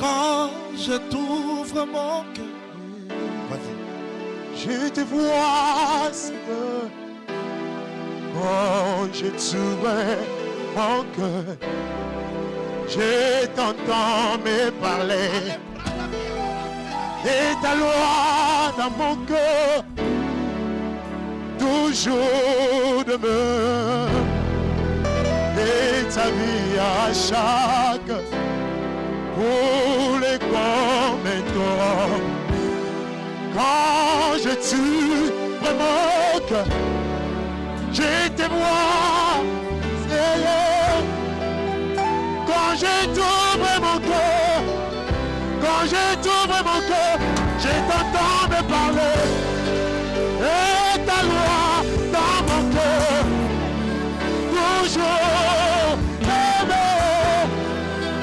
Quand je t'ouvre mon cœur, je te vois, Seigneur. Quand je t'ouvre mon cœur, je t'entends me parler. Et ta loi dans mon cœur, toujours demeure. Et ta vie à chaque pour les comme toi. Quand je t'ouvre mon cœur, je te vois, Seigneur. Quand je t'ouvre mon cœur, quand je t'ouvre mon cœur, je t'entends me parler. Et ta loi dans mon cœur, toujours aimé.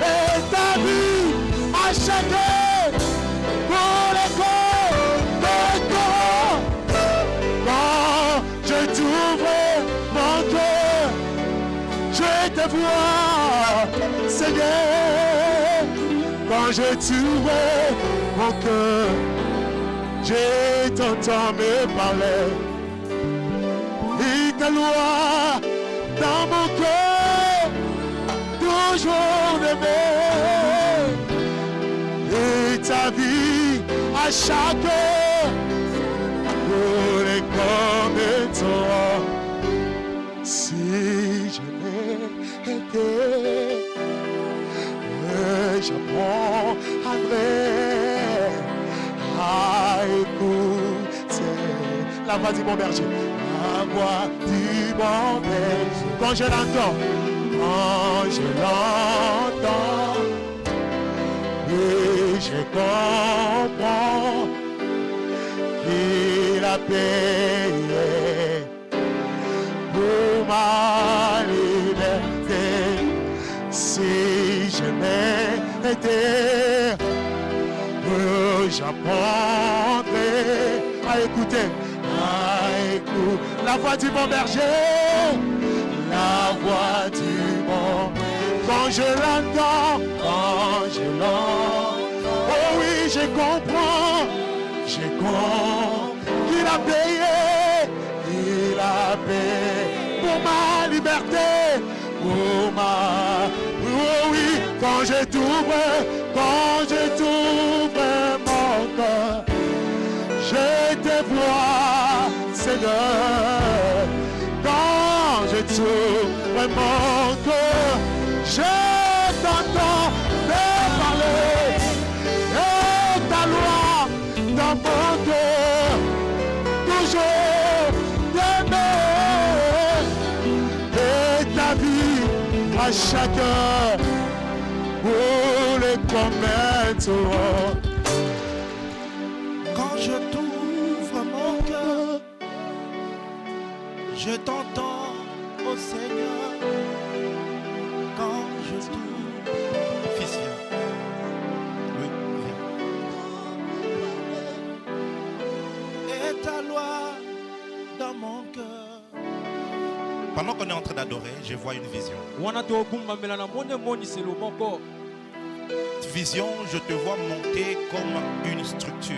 Et ta vie à chacun pour les corps de toi. Quand je t'ouvre mon cœur, je te vois, Seigneur. Quand je t'ouvre mon cœur, je t'entends me parler. Et ta loi dans mon cœur, toujours aimé. Et ta vie à chaque heure, pour les comme toi. Si je l'ai été, j'apprendrai à écouter la voix du bon berger. La voix du bon berger. Quand je l'entends, et je comprends qu'il a payé pour ma liberté. Si je m'étais, j'apprendrai à écouter, la voix du bon berger, la voix du bon berger. Quand je l'entends, oh oui, je comprends qu'il a payé, pour ma liberté, pour ma, oh oui, quand je t'ouvre mon cœur, je te vois, Seigneur. Quand je t'ouvre mon cœur, je t'entends me parler. Et ta loi dans mon cœur, toujours t'aimer. Et ta vie à chacun pour les commettre. quand je t'ouvre mon cœur, je t'entends, ô Seigneur. Quand je t'ouvre, fils, viens. Oui, viens. Et ta loi dans mon cœur. Pendant qu'on est en train d'adorer, je vois une vision. Vision, je te vois monter comme une structure.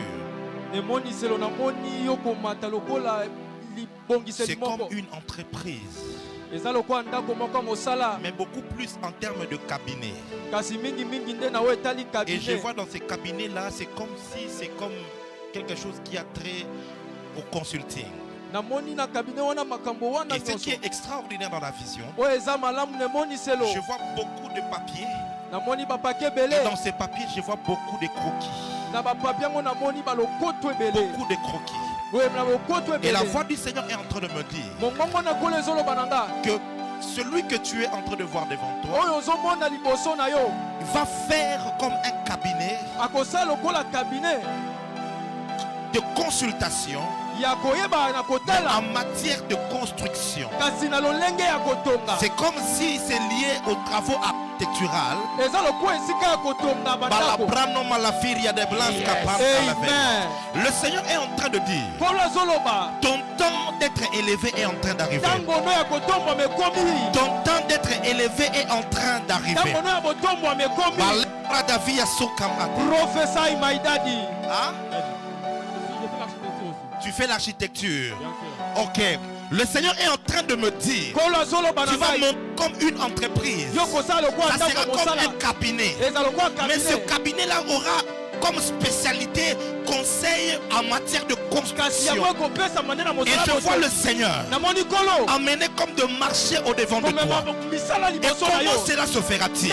C'est comme une entreprise. Mais beaucoup plus en termes de cabinet. Et je vois dans ces cabinets-là, c'est comme quelque chose qui a trait au consulting. Et ce qui est extraordinaire dans la vision, je vois beaucoup de papiers. Et dans ces papiers, je vois beaucoup de croquis. Beaucoup de croquis. Et la voix du Seigneur est en train de me dire que celui que tu es en train de voir devant toi va faire comme un cabinet de consultation en matière de construction. C'est comme si c'est lié aux travaux architecturaux. Le Seigneur est en train de dire, ton temps d'être élevé est en train d'arriver. Ton temps d'être élevé est en train d'arriver. Prophesy, my daddy. Hein? Tu fais l'architecture. Ok. Le Seigneur est en train de me dire, tu vas monter comme une entreprise. Ça sera comme un cabinet. Mais ce cabinet-là aura comme spécialité conseil en matière de construction. Et je vois le Seigneur emmené comme de marcher au devant de toi. Et comment cela se fera-t-il?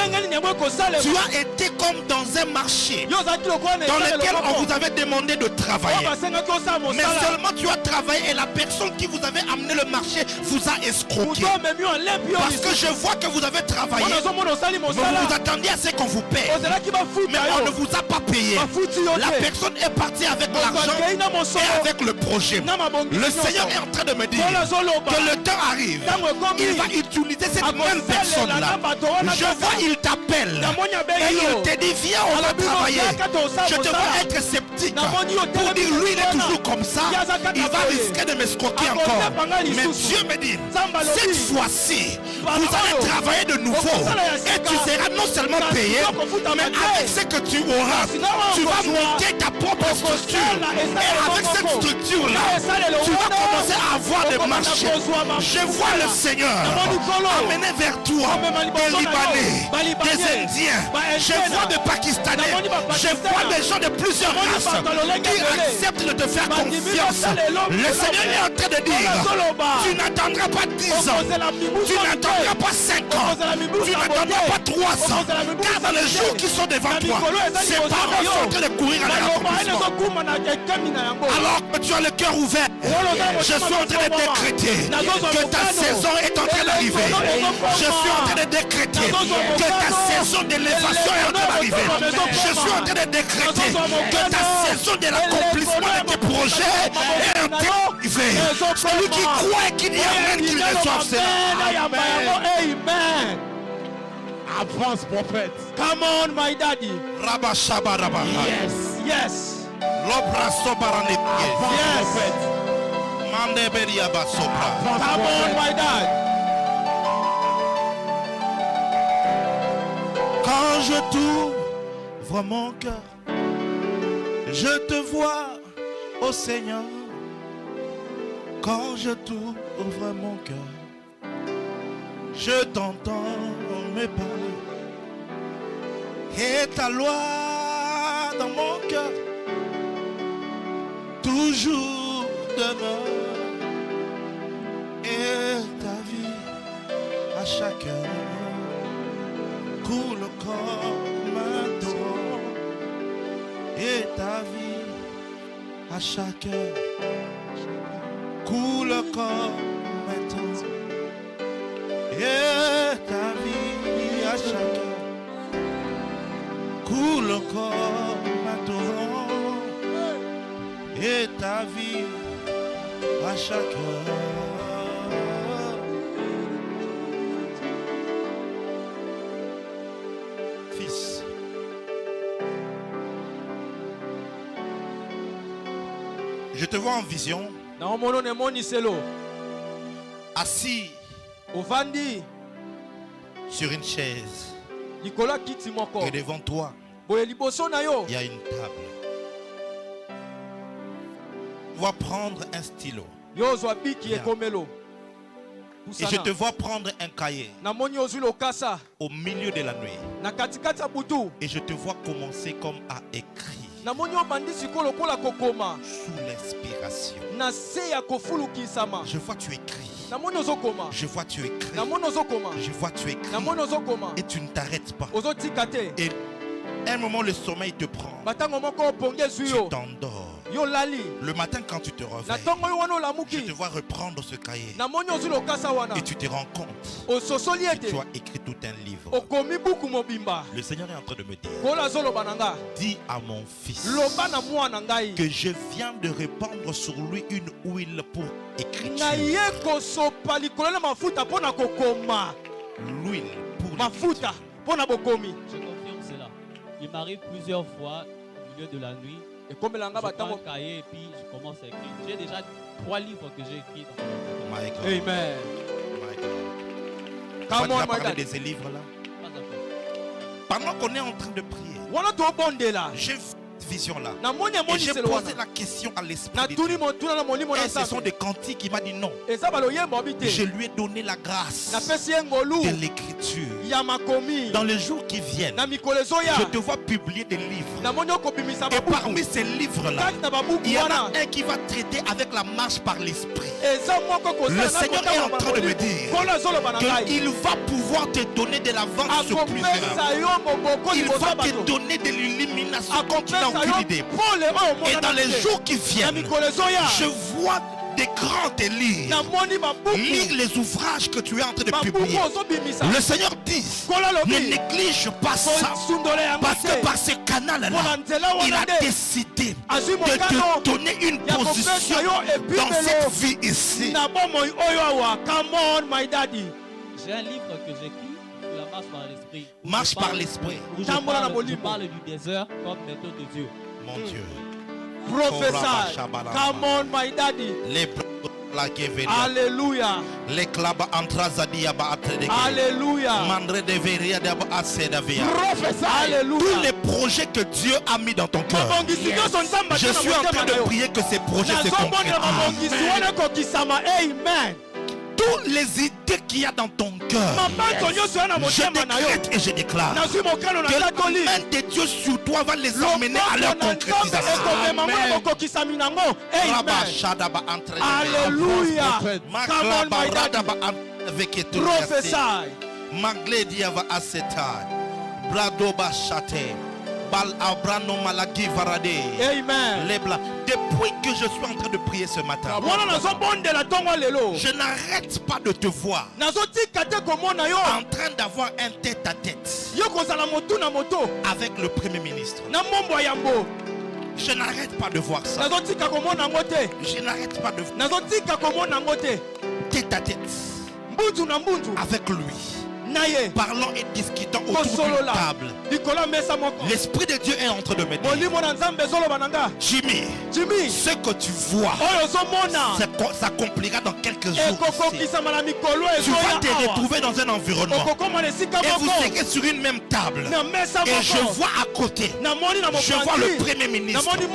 Tu as été comme dans un marché dans lequel on vous avait demandé de travailler. Mais seulement tu as travaillé et la personne qui vous avait amené le marché vous a escroqué. Parce que je vois que vous avez travaillé, mais vous vous attendiez à ce qu'on vous paie. Mais on ne vous a pas payé. La personne est partie avec l'argent et avec le projet. Le Seigneur est en train de me dire que le temps arrive. Il va utiliser cette même personne-là. Je vois, il t'appelle et il te dit, viens, on va travailler. Je te vois être sceptique pour dire, lui, il est toujours comme ça. Il va risquer de m'escroquer encore. Mais Dieu me dit, cette fois-ci, vous allez travailler de nouveau et tu seras non seulement payé, mais avec ce que tu auras, tu vas monter ta propre structure. Et avec cette structure-là, tu vas commencer à avoir des marchés. Je vois le Seigneur amener vers toi des Libanais, des Indiens, je vois des Pakistanais, je vois des gens de plusieurs races qui acceptent de te faire confiance. Le Seigneur est en train de dire, tu n'attendras pas 10 ans, tu n'attendras pas 5 ans, tu n'attendras pas 3 ans, car dans les jours qui sont devant toi, ces parents sont en train de courir à l'accomplissement. Alors que tu as le cœur ouvert, je suis en train de décréter que ta saison est en train d'arriver. Je suis en train de décréter que ta saison d'élévation est en train d'arriver. Je suis en train de décréter que ta saison de l'accomplissement de tes projets est en train d'arriver. Celui qui croit et qui dit Amen, qu'il reçoive cela. Amen. Avance, prophète. Come on, my daddy. Rabba Shabba Rabba. Yes, yes. Yes. Come on, my dad. Quand je t'ouvre mon cœur, je te vois, ô Seigneur. Quand je t'ouvre mon cœur, je t'entends me parler. Et ta loi dans mon cœur toujours demeure. Et ta vie à chaque heure coule comme un torrent. Et ta vie à chaque heure coule comme un torrent. Et ta vie à chaque heure coule comme un torrent. Et ta vie à chaque heure. Fils, je te vois en vision, assis sur une chaise, et devant toi il y a une table. Tu vas prendre un stylo. Et je te vois prendre un cahier au milieu de la nuit. Et je te vois commencer comme à écrire sous l'inspiration. Je vois tu écris. Je vois tu écris. Je vois tu écris. Et tu ne t'arrêtes pas. Et à un moment le sommeil te prend. Tu t'endors. Le matin quand tu te réveilles, je te vois reprendre ce cahier. Et tu te rends compte que tu as écrit tout un livre. Le Seigneur est en train de me dire, dis à mon fils que je viens de répandre sur lui une huile pour écriture. L'huile pour l'écriture. Je confirme cela. Il m'arrive plusieurs fois au milieu de la nuit. Je prends un cahier et puis je commence à écrire. J'ai déjà 3 livres que j'ai écrits. Amen. Come on, my God. Des livres là. Pas pendant qu'on est en train de prier, j'ai vu cette vision-là. Et j'ai posé la question à l'esprit de Dieu. Et ce sont des cantiques qui m'a dit non. Je lui ai donné la grâce de l'écriture. Dans les jours qui viennent, je te vois publier des livres. Et parmi ces livres-là, il y en a un qui va traiter avec la marche par l'esprit. Le Seigneur est en train de me dire qu'il va pouvoir te donner de l'avance sur plusieurs. Il va te donner de l'illumination comme tu n'as aucune idée. Et dans les jours qui viennent, je vois des grands te lire les ouvrages que tu es en train de publier. Le Seigneur dit, ne néglige pas ça, parce que par ce canal-là, il a décidé de te donner une position dans cette vie ici. J'ai un livre que j'écris sur la marche par l'esprit. Marche par l'esprit. Je parle du désert comme méthode de Dieu. Mon Dieu. Prophesy. Come on, my daddy. Alléluia. Alléluia. Tous les projets que Dieu a mis dans ton cœur, je suis en train de prier que ces projets se concrétisent. Amen. Toutes les idées qu'il y a dans ton cœur, je décrète et je déclare que la main de Dieu sur toi va les emmener à leur concrétisation. Alléluia. Prophesy. Amen. Depuis que je suis en train de prier ce matin, je n'arrête pas de te voir en train d'avoir un tête-à-tête avec le Premier ministre. Je n'arrête pas de voir ça. Je n'arrête pas de voir tête-à-tête avec lui. Parlant et discutant autour d'une table. L'Esprit de Dieu est en train de me dire, Jimmy, ce que tu vois s'accomplira dans quelques jours. Tu vas te retrouver dans un environnement et vous serez sur une même table. Et je vois à côté, je vois le Premier ministre et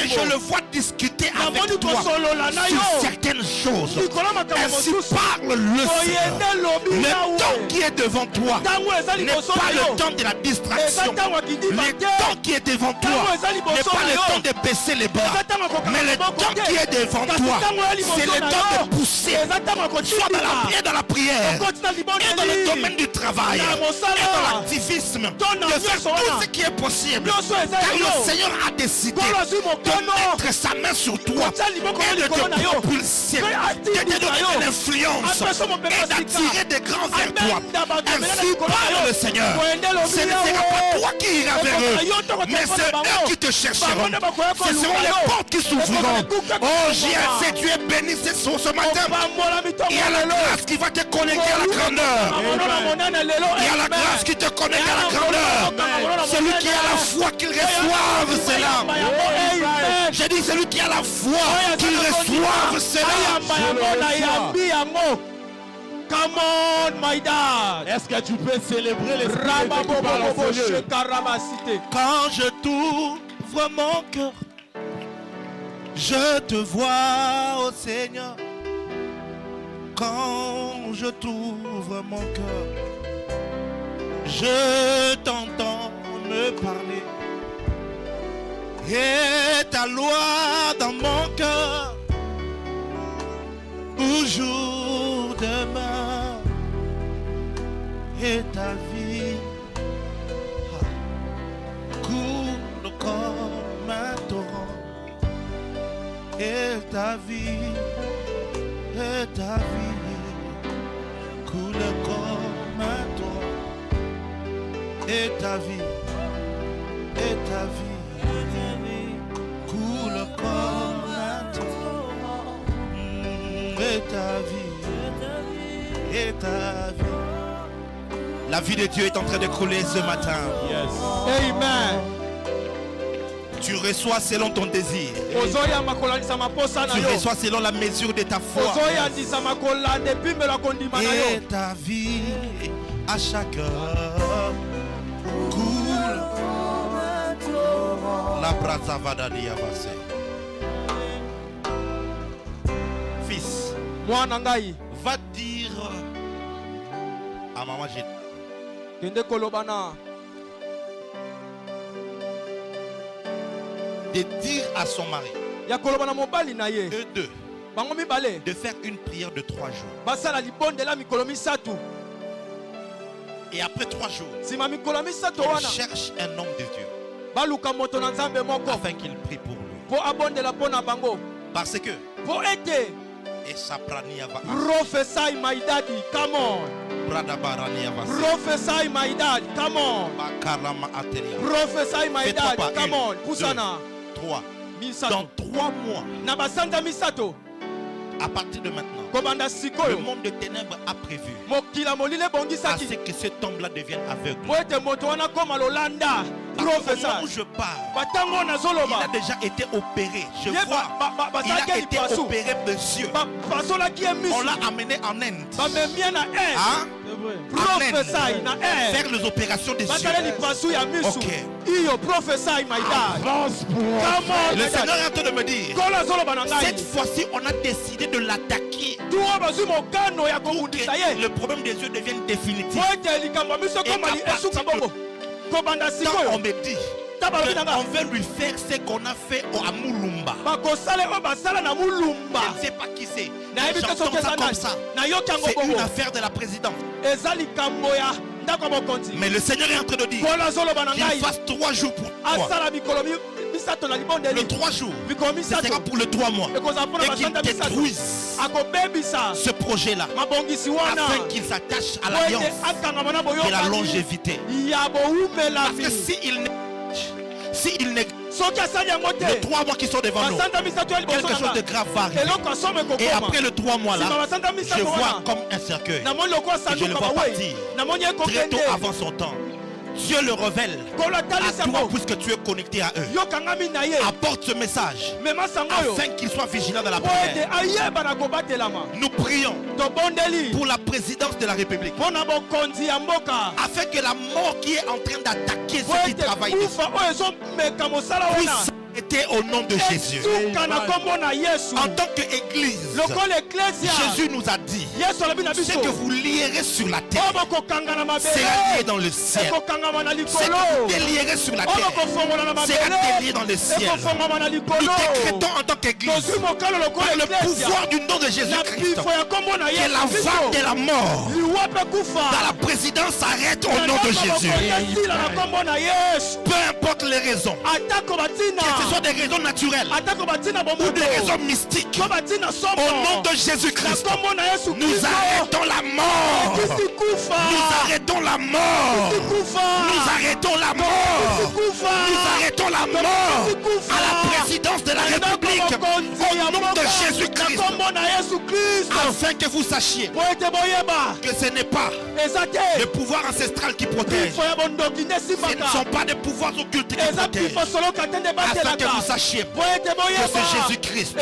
je le vois discuter avec toi sur certaines choses. Ainsi parle le Seigneur. Le temps qui est devant toi n'est pas le temps de la distraction. Le temps qui est devant toi n'est pas le temps de baisser les bras. Mais le temps qui est devant toi, c'est le temps de pousser. Soit dans la prière, et dans le domaine du travail, et dans l'activisme, de faire tout ce qui est possible. Car le Seigneur a décidé de mettre sa main sur toi et de te propulser, de te donner de l'influence et d'attirer des grands vers toi. Ainsi parle le Seigneur. Ce ne sera pas toi qui iras vers eux, mais c'est eux qui te chercheront. Ce seront les portes qui s'ouvriront. Oh JLC, tu es béni ce matin. Il y a la grâce qui va te connecter à la grandeur. Il y a la grâce qui te connecte à la grandeur. Celui qui a la foi qu'il reçoive cela. J'ai dit celui qui a la foi qu'il reçoive cela. Come on, my dad. Est-ce que tu peux célébrer les Quand je t'ouvre mon cœur, je te vois, ô Seigneur. Quand je t'ouvre mon cœur, je t'entends me parler. Et ta loi dans mon cœur, toujours demain, et ta vie coule comme un torrent, et ta vie coule comme un torrent, et ta vie coule comme un torrent, et ta vie. La vie de Dieu est en train de couler ce matin. Yes. Amen. Tu reçois selon ton désir. Tu reçois selon la mesure de ta foi. Et ta vie à chaque heure Fils, va dire à maman, de dire à son mari, eux deux, de faire une prière de 3 jours. Et après 3 jours, il cherche un homme de Dieu afin qu'il prie pour lui. Parce que et Saprania va prophesy my daddy, come on. Prophesy my dad, come on. Prophesy my dad, come on. Pusana. 3. Dans 3 mois, à partir de maintenant, le monde de ténèbres a prévu à ce que cet homme-là devienne aveugle. Au moment où je parle, il a déjà été opéré. Je vois, il a été opéré, monsieur. On l'a amené en Inde. Hein? Faire les opérations des yeux. Ok. Le Seigneur est en train de me dire, cette fois-ci on a décidé de l'attaquer pour que le problème des yeux devienne définitif. Et quand on me dit on veut lui faire ce qu'on a fait à Moulumba, je ne sais pas qui c'est. J'entends ça comme ça. C'est une affaire de la présidente. Mais le Seigneur est en train de dire qu'il fasse 3 jours pour toi. Le 3 jours, ce sera pour le 3 mois. Et qu'il détruise ce projet-là afin qu'il s'attache à l'alliance et la longévité. Parce que s'il n'est les 3 mois qui sont devant nous, quelque chose de grave va arriver. Et après le 3 mois là, je vois comme un cercueil et je le vois partir très tôt avant son temps. Dieu le révèle à toi puisque tu es connecté à eux. Apporte ce message afin qu'il soit vigilant dans la prière. Nous prions pour la présidence de la République afin que la mort qui est en train d'attaquer ceux qui travaillent puisse était au nom de Jésus. En tant qu'église, Jésus nous a dit ce que vous lierez sur la terre sera lié dans le ciel. Ce que vous délierez sur la terre sera délié dans le ciel. Nous décrétons en tant qu'église par le pouvoir du nom de Jésus-Christ que la vague de la mort dans la présidence s'arrête au nom de Jésus. Peu importe les raisons, que ce soit des raisons naturelles ou des raisons mystiques, au nom de Jésus-Christ, nous arrêtons la mort. Nous arrêtons la mort. Nous arrêtons la mort. Nous arrêtons la mort à la présidence de la République au nom de Jésus-Christ, afin que vous sachiez que ce n'est pas le pouvoir ancestral qui protège, ce ne sont pas des pouvoirs occultes qui protègent, afin que vous sachiez que c'est Jésus-Christ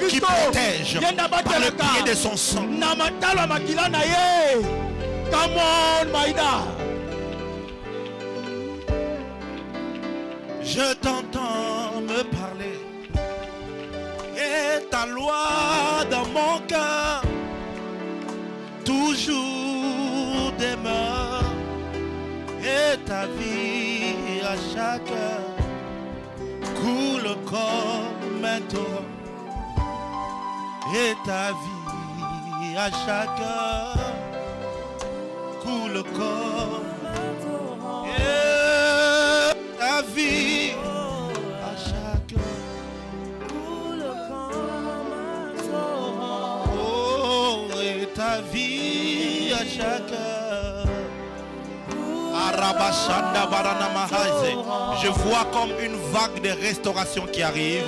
qui protège par le pied de son sang. Come on, my dad. Je t'entends me parler et ta loi dans mon cœur toujours demeure, et ta vie à chaque heure coule comme un torrent, et ta vie à chaque heure coule comme et ta vie à chaque heure coule comme un torrent. Oh, et ta vie à chaque heure. Je vois comme une vague de restauration qui arrive.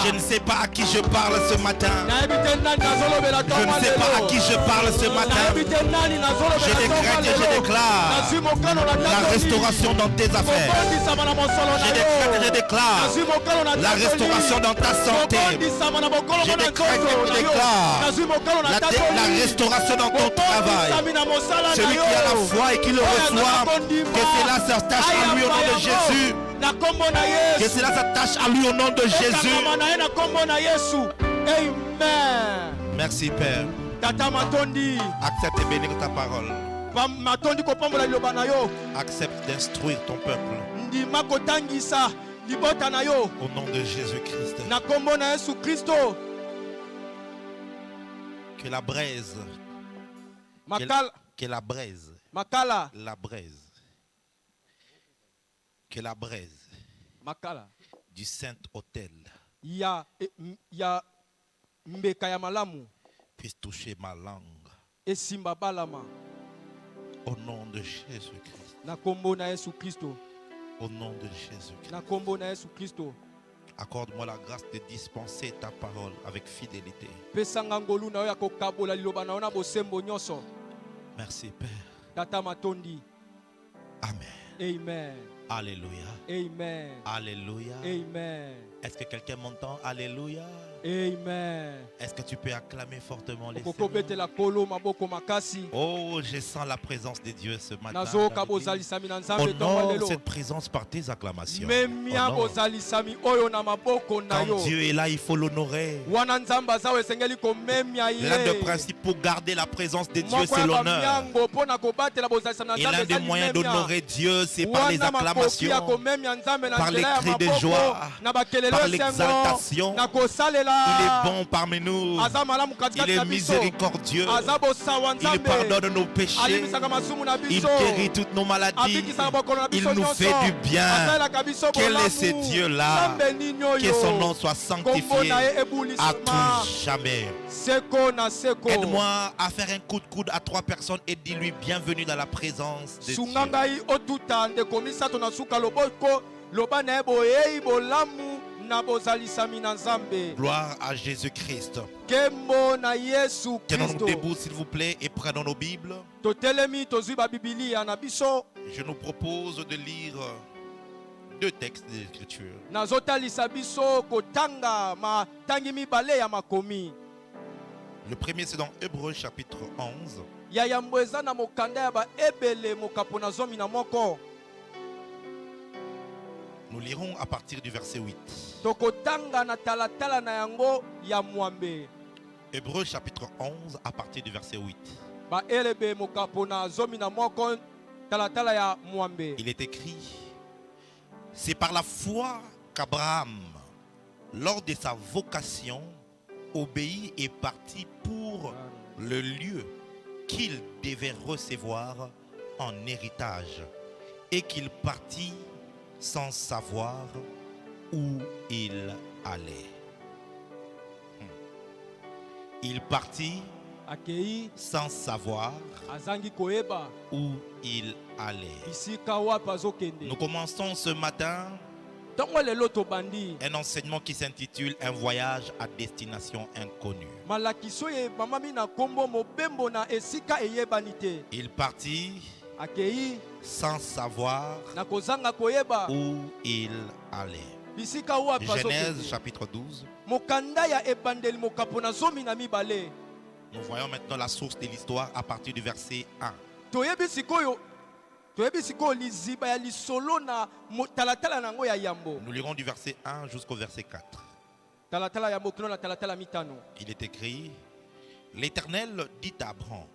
Je ne sais pas à qui je parle ce matin. Je ne sais pas à qui je parle ce matin. Je décrète et je déclare la restauration dans tes affaires. Je décrète et je déclare la restauration dans ta santé. Je décrète et je déclare la restauration dans ton travail. Ce Celui qui a la foi et qui le reçoit, que cela s'attache à lui au nom de Jésus. Que cela s'attache à lui au nom de Jésus. Amen. Merci Père. Accepte et bénir ta parole. Accepte d'instruire ton peuple. Au nom de Jésus-Christ. Que la braise. Que la braise. La braise. Que la braise du Saint-Autel puisse toucher ma langue. Au nom de Jésus-Christ. Au nom de Jésus-Christ. Accorde-moi la grâce de dispenser ta parole avec fidélité. Merci Père. Amen. Amen. Alléluia. Amen. Alléluia. Amen. Est-ce que quelqu'un m'entend? Alléluia. Amen. Est-ce que tu peux acclamer fortement les Seigneurs? Oh, je sens la présence de Dieu ce matin. Honore cette présence par tes acclamations. Quand Dieu est là, il faut l'honorer. L'un des principes pour garder la présence de Dieu, c'est l'honneur. Et l'un des moyens d'honorer Dieu, c'est par les acclamations, par les cris de joie, par l'exaltation. Il est bon parmi nous. Il est miséricordieux. Il pardonne nos péchés. Il guérit toutes nos maladies. Il nous fait du bien. Quel est ce Dieu-là? Que son nom soit sanctifié à tout jamais. Aide-moi à faire un coup de coude à 3 personnes et dis-lui bienvenue dans la présence de Dieu. Gloire à Jésus-Christ. Tenons-nous debout s'il vous plaît et prenons nos Bibles. Je nous propose de lire 2 textes de l'Écriture. Le premier c'est dans Hébreux chapitre 11. Nous lirons à partir du verset 8. Hébreux chapitre 11 à partir du verset 8. Il est écrit: c'est par la foi qu'Abraham, lors de sa vocation, obéit et partit pour le lieu qu'il devait recevoir en héritage, et qu'il partit sans savoir où il allait. Il partit sans savoir où il allait. Nous commençons ce matin un enseignement qui s'intitule Un voyage à destination inconnue. Il partit sans savoir où il allait. Genèse chapitre 12. Nous voyons maintenant la source de l'histoire à partir du verset 1. Nous lirons du verset 1 jusqu'au verset 4. Il est écrit: L'Éternel dit à Abraham,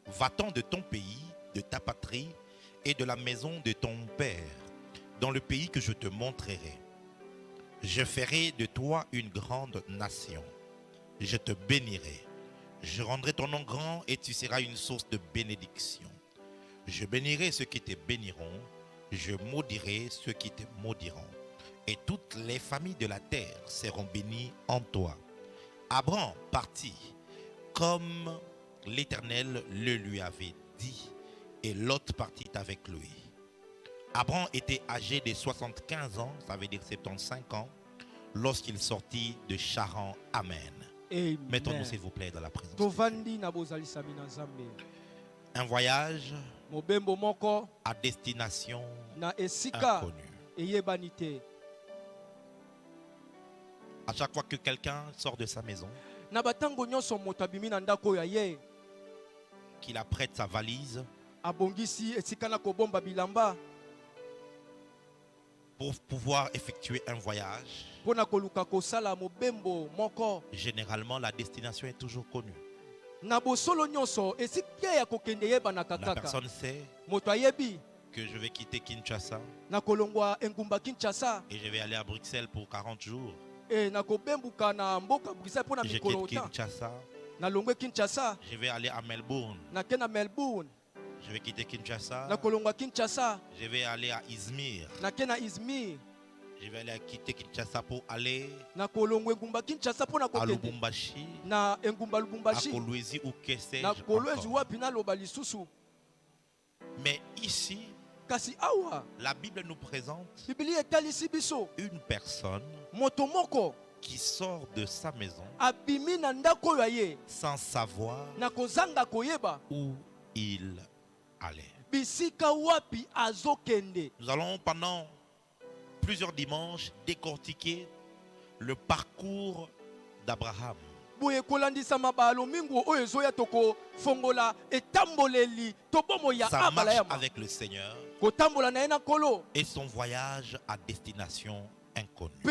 va-t'en de ton pays, de ta patrie et de la maison de ton père, dans le pays que je te montrerai. Je ferai de toi une grande nation. Je te bénirai. Je rendrai ton nom grand et tu seras une source de bénédiction. Je bénirai ceux qui te béniront. Je maudirai ceux qui te maudiront. Et toutes les familles de la terre seront bénies en toi. Abraham partit comme l'Éternel le lui avait dit. Et Lot partit avec lui. Abraham était âgé de 75 ans, ça veut dire 75 ans, lorsqu'il sortit de Charan. Amen. Mettons-nous s'il vous plaît dans la présence de Dieu. Un voyage à destination inconnue. À chaque fois que quelqu'un sort de sa maison, qu'il apprête sa valise, Pour pouvoir effectuer un voyage, généralement la destination est toujours connue. La personne sait que je vais quitter Kinshasa et je vais aller à Bruxelles pour 40 jours. Je quitte Kinshasa, je vais aller à Melbourne. Je vais quitter Kinshasa, je vais aller à Izmir. Je vais aller quitter Kinshasa pour aller à Lubumbashi, à Kolwezi ou Kesse. Mais ici, la Bible nous présente une personne qui sort de sa maison sans savoir où il allait. Nous allons pendant plusieurs dimanches décortiquer le parcours d'Abraham. Sa marche avec le Seigneur et son voyage à destination inconnue.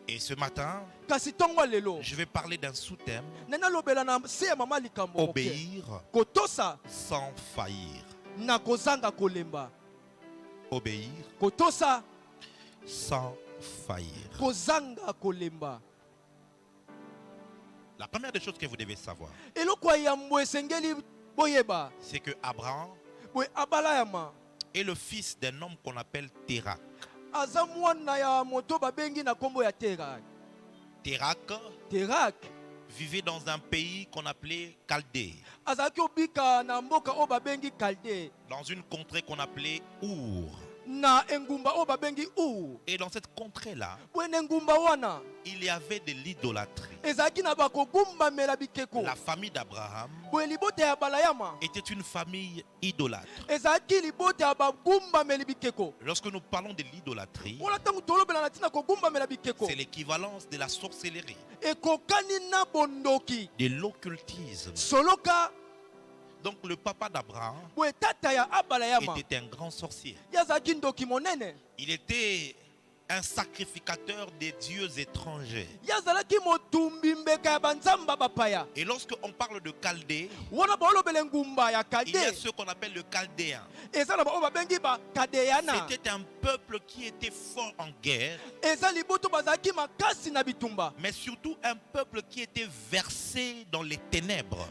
Et ce matin, je vais parler d'un sous-thème: obéir sans faillir. Obéir sans faillir. La première des choses que vous devez savoir, c'est que Abraham est le fils d'un homme qu'on appelle Térak. Térak vivait dans un pays qu'on appelait Chaldée, dans une contrée qu'on appelait Our. Et dans cette contrée-là, il y avait de l'idolâtrie. La famille d'Abraham était une famille idolâtre. Lorsque nous parlons de l'idolâtrie, c'est l'équivalence de la sorcellerie, de l'occultisme. Donc le papa d'Abraham était un grand sorcier. Il était un sacrificateur des dieux étrangers. Et lorsque on parle de Chaldée, il y a ce qu'on appelle le Chaldéen. C'était un peuple qui était fort en guerre, mais surtout un peuple qui était versé dans les ténèbres.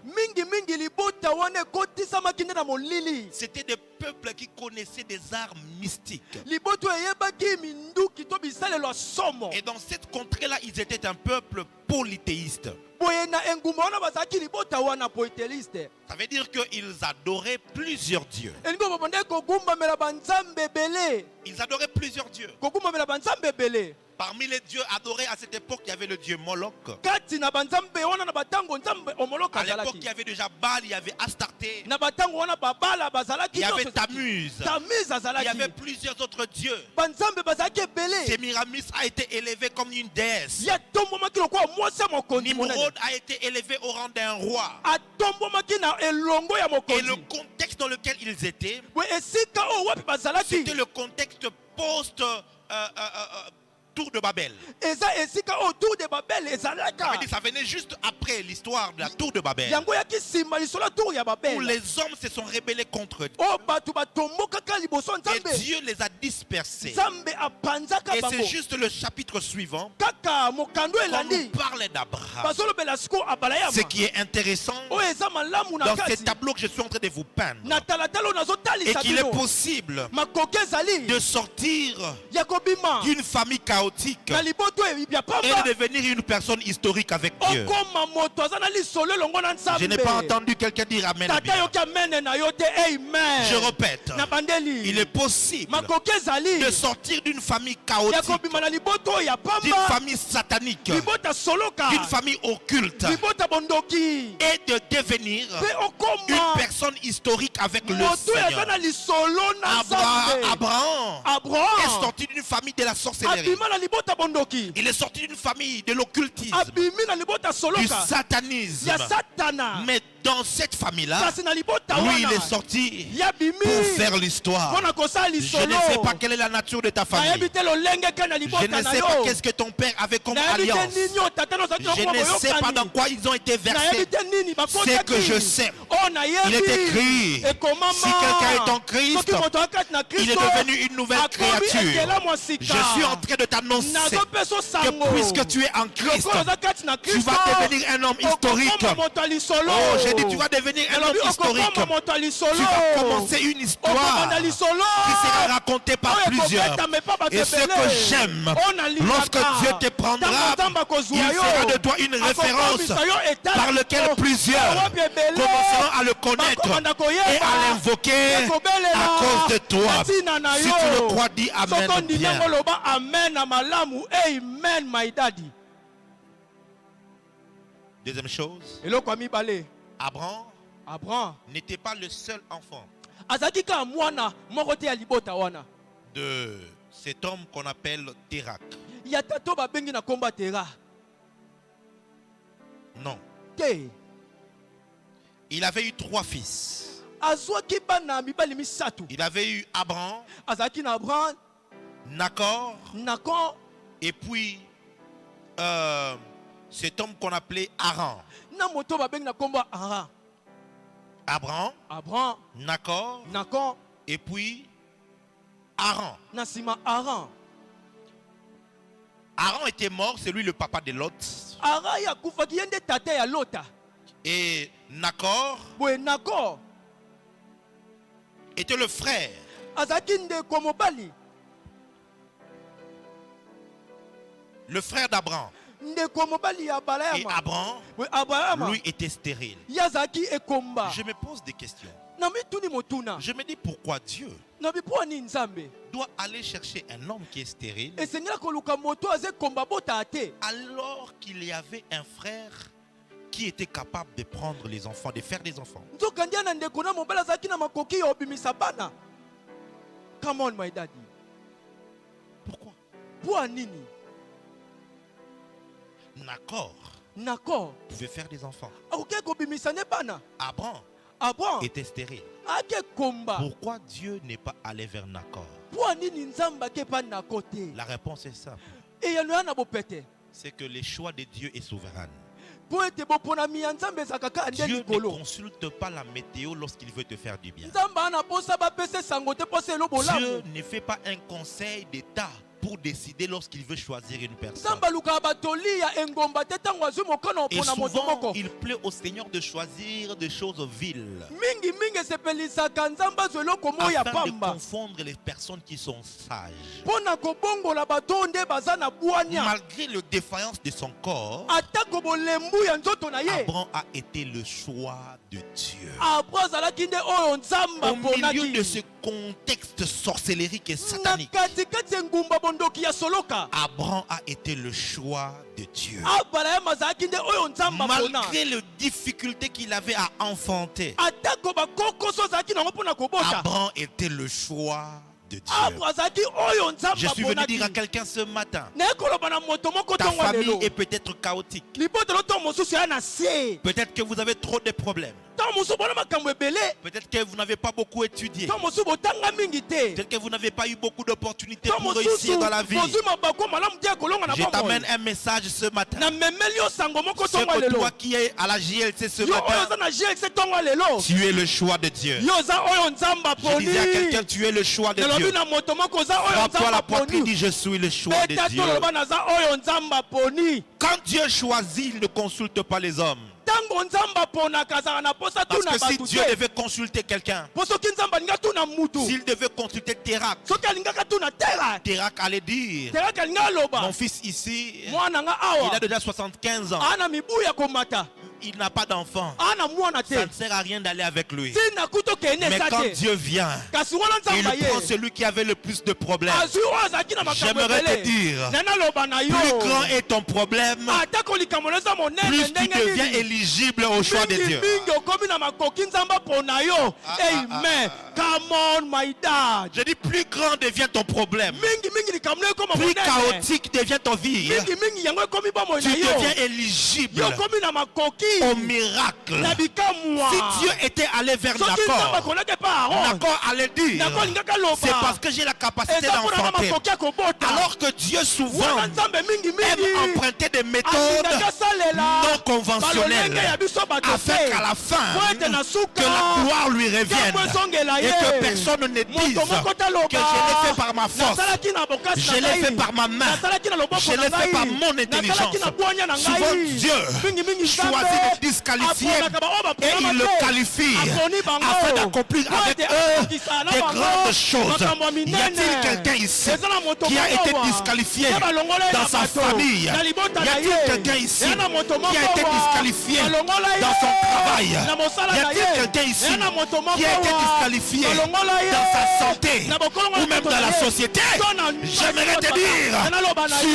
C'était des peuples qui connaissaient des arts mystiques. Et dans cette contrée-là, ils étaient un peuple polythéiste. Ça veut dire qu'ils adoraient plusieurs dieux. Ils adoraient plusieurs dieux. Parmi les dieux adorés à cette époque, il y avait le dieu Moloch. À l'époque, il y avait déjà Baal, il y avait Astarté, il y avait Tammuz, il y avait plusieurs autres dieux. Sémiramis a été élevé comme une déesse. Nimrod a été élevé au rang d'un roi. Et le contexte dans lequel ils étaient, c'était le contexte post Tour de Babel. Ça venait juste après l'histoire de la Tour de Babel, où les hommes se sont rebellés contre Dieu et Dieu les a dispersés. Et c'est juste le chapitre suivant quand nous parle d'Abraham. Ce qui est intéressant dans ce tableau que je suis en train de vous peindre, et qu'il est possible de sortir d'une famille chaotique et de devenir une personne historique avec Dieu. Je n'ai pas entendu quelqu'un dire amen. Je répète, il est possible de sortir d'une famille chaotique, d'une famille satanique, d'une famille occulte, et de devenir une personne historique avec le Seigneur. Abraham est sorti sorti d'une famille de la sorcellerie. Il est sorti d'une famille de l'occultisme, du satanisme. Mais dans cette famille-là, lui, il est sorti pour faire l'histoire. Je ne sais pas quelle est la nature de ta famille. Je ne sais pas qu'est-ce que ton père avait comme alliance. Je ne sais pas dans quoi ils ont été versés. C'est que je sais. Il est écrit, si quelqu'un est en Christ, il est devenu une nouvelle créature. Je suis en train de t'annoncer que puisque tu es en Christ, tu vas devenir un homme historique. Oh, j'ai dit, tu vas devenir un homme historique. Tu vas commencer une histoire qui sera racontée par plusieurs. Et ce que j'aime, lorsque Dieu te prendra, il fera de toi une référence par laquelle plusieurs commenceront à le connaître et à l'invoquer à cause de toi. Si tu le crois, dis Amen bien. Deuxième chose, Abraham n'était pas le seul enfant de cet homme qu'on appelle Térak. Non. Il avait eu 3 fils. Il avait eu Abraham, Nacor, et puis cet homme qu'on appelait Haran. Abraham, Nacor, et puis Haran. Haran était mort, c'est lui le papa de Lot. Et Nacor était le frère d'Abraham. Et Abraham, lui, était stérile. Je me pose des questions. Je me dis pourquoi Dieu doit aller chercher un homme qui est stérile alors qu'il y avait un frère qui était capable de prendre les enfants, de faire des enfants. Come on, my daddy. Pourquoi? Nacor pouvait faire des enfants. Abraham était stérile. Pourquoi Dieu n'est pas allé vers Nacor? La réponse est simple. C'est que le choix de Dieu est souverain. Dieu ne consulte pas la météo lorsqu'il veut te faire du bien. Dieu ne fait pas un conseil d'État pour décider lorsqu'il veut choisir une personne. Et souvent, il plaît au Seigneur de choisir des choses viles afin de confondre les personnes qui sont sages. Malgré la défaillance de son corps, Abraham a été le choix de Dieu. Au milieu de ce contexte sorcellérique et satanique, Abraham a été le choix de Dieu. Malgré les difficultés qu'il avait à enfanter, Abraham était le choix de Dieu. Je suis venu dire à quelqu'un ce matin, ta famille est peut-être chaotique. Peut-être que vous avez trop de problèmes. Peut-être que vous n'avez pas beaucoup étudié. Peut-être que vous n'avez pas eu beaucoup d'opportunités pour réussir dans la vie. Je t'amène un message ce matin. C'est que toi qui es à la JLC ce matin, tu es le choix de Dieu. Je disais à quelqu'un, tu es le choix de Dieu. Frappe-toi la poitrine, dis je suis le choix de Dieu. Quand Dieu choisit, il ne consulte pas les hommes. Parce que si Dieu devait consulter quelqu'un, s'il devait consulter Térak, Térak allait dire, mon fils ici, il a déjà 75 ans. il n'a pas d'enfant, ça ne sert à rien d'aller avec lui. Mais quand Dieu vient, il prend celui qui avait le plus de problèmes. J'aimerais te dire, plus grand est ton problème, plus tu deviens éligible au choix de Dieu. Come on, my dad. Je dis, plus grand devient ton problème, plus chaotique devient ton vie, tu deviens éligible au miracle. Si Dieu était allé vers Nacor allait dire, c'est parce que j'ai la capacité d'enfanter. Alors que Dieu souvent aime emprunter des méthodes non conventionnelles afin qu'à la fin que la gloire lui revienne et que personne ne dise que je l'ai fait par ma force, je l'ai fait par ma main, je l'ai fait par mon intelligence. Souvent Dieu choisit de disqualifier et il le qualifie afin d'accomplir avec eux des grandes choses. Y a-t-il quelqu'un ici qui a été disqualifié dans sa famille? Y a-t-il quelqu'un ici qui a été disqualifié dans son travail? Y a-t-il quelqu'un ici qui a été disqualifié dans sa santé ou même dans la société? J'aimerais te dire, tu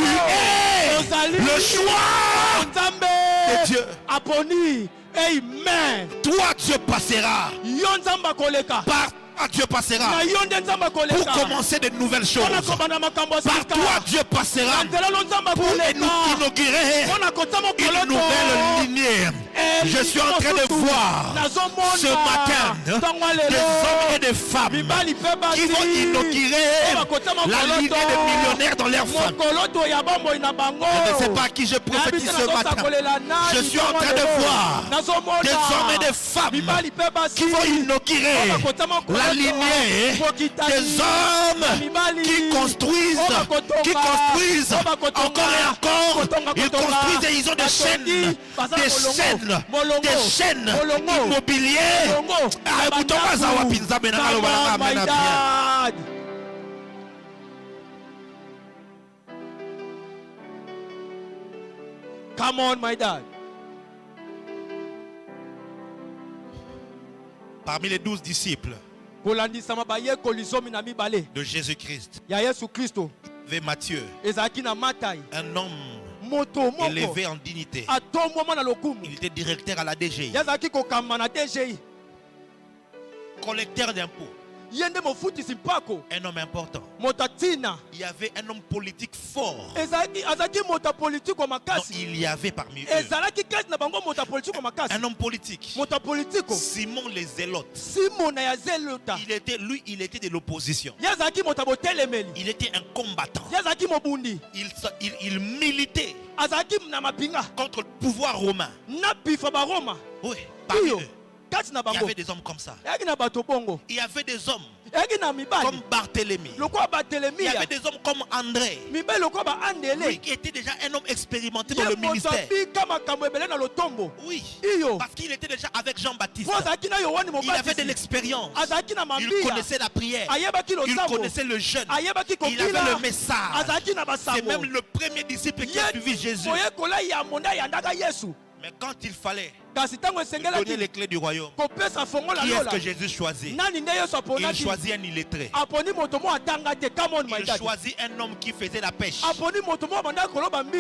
es le choix de Dieu. Amen. Toi, Dieu passera. Par Dieu passera pour commencer de nouvelles choses. Par toi, Dieu passera pour inaugurer une nouvelle lignée. Je suis en train de voir ce matin des hommes et des femmes qui vont inaugurer la lignée de millionnaires dans leur famille. Je ne sais pas à qui je prophétise ce matin. Je suis en train de voir des hommes et des femmes qui vont inaugurer la lignée des hommes qui construisent encore et encore. Ils construisent et ils ont des chaînes immobilières. Come on, my dad. Parmi les 12 disciples de Jésus-Christ, il y avait Matthieu, un homme élevé en dignité. Il était directeur à la DGI, collecteur d'impôts, un homme important. Il y avait un homme politique fort. Non, il y avait parmi eux un homme politique, Simon les Zélotes. Il était de l'opposition. Il était un combattant. Il militait contre le pouvoir romain. Oui, parmi eux, il y avait des hommes comme ça. Il y avait des hommes comme Barthélemy. Il y avait des hommes comme André. Lui qui était déjà un homme expérimenté dans le ministère. Oui, parce qu'il était déjà avec Jean-Baptiste. Il avait de l'expérience. Il connaissait la prière. Il connaissait le jeûne. Il avait le message. C'est même le premier disciple qui a suivi Jésus. Mais quand il fallait donner les clés du royaume, qui est-ce que Jésus choisit? Il choisit un illettré. Il choisit un homme qui faisait la pêche.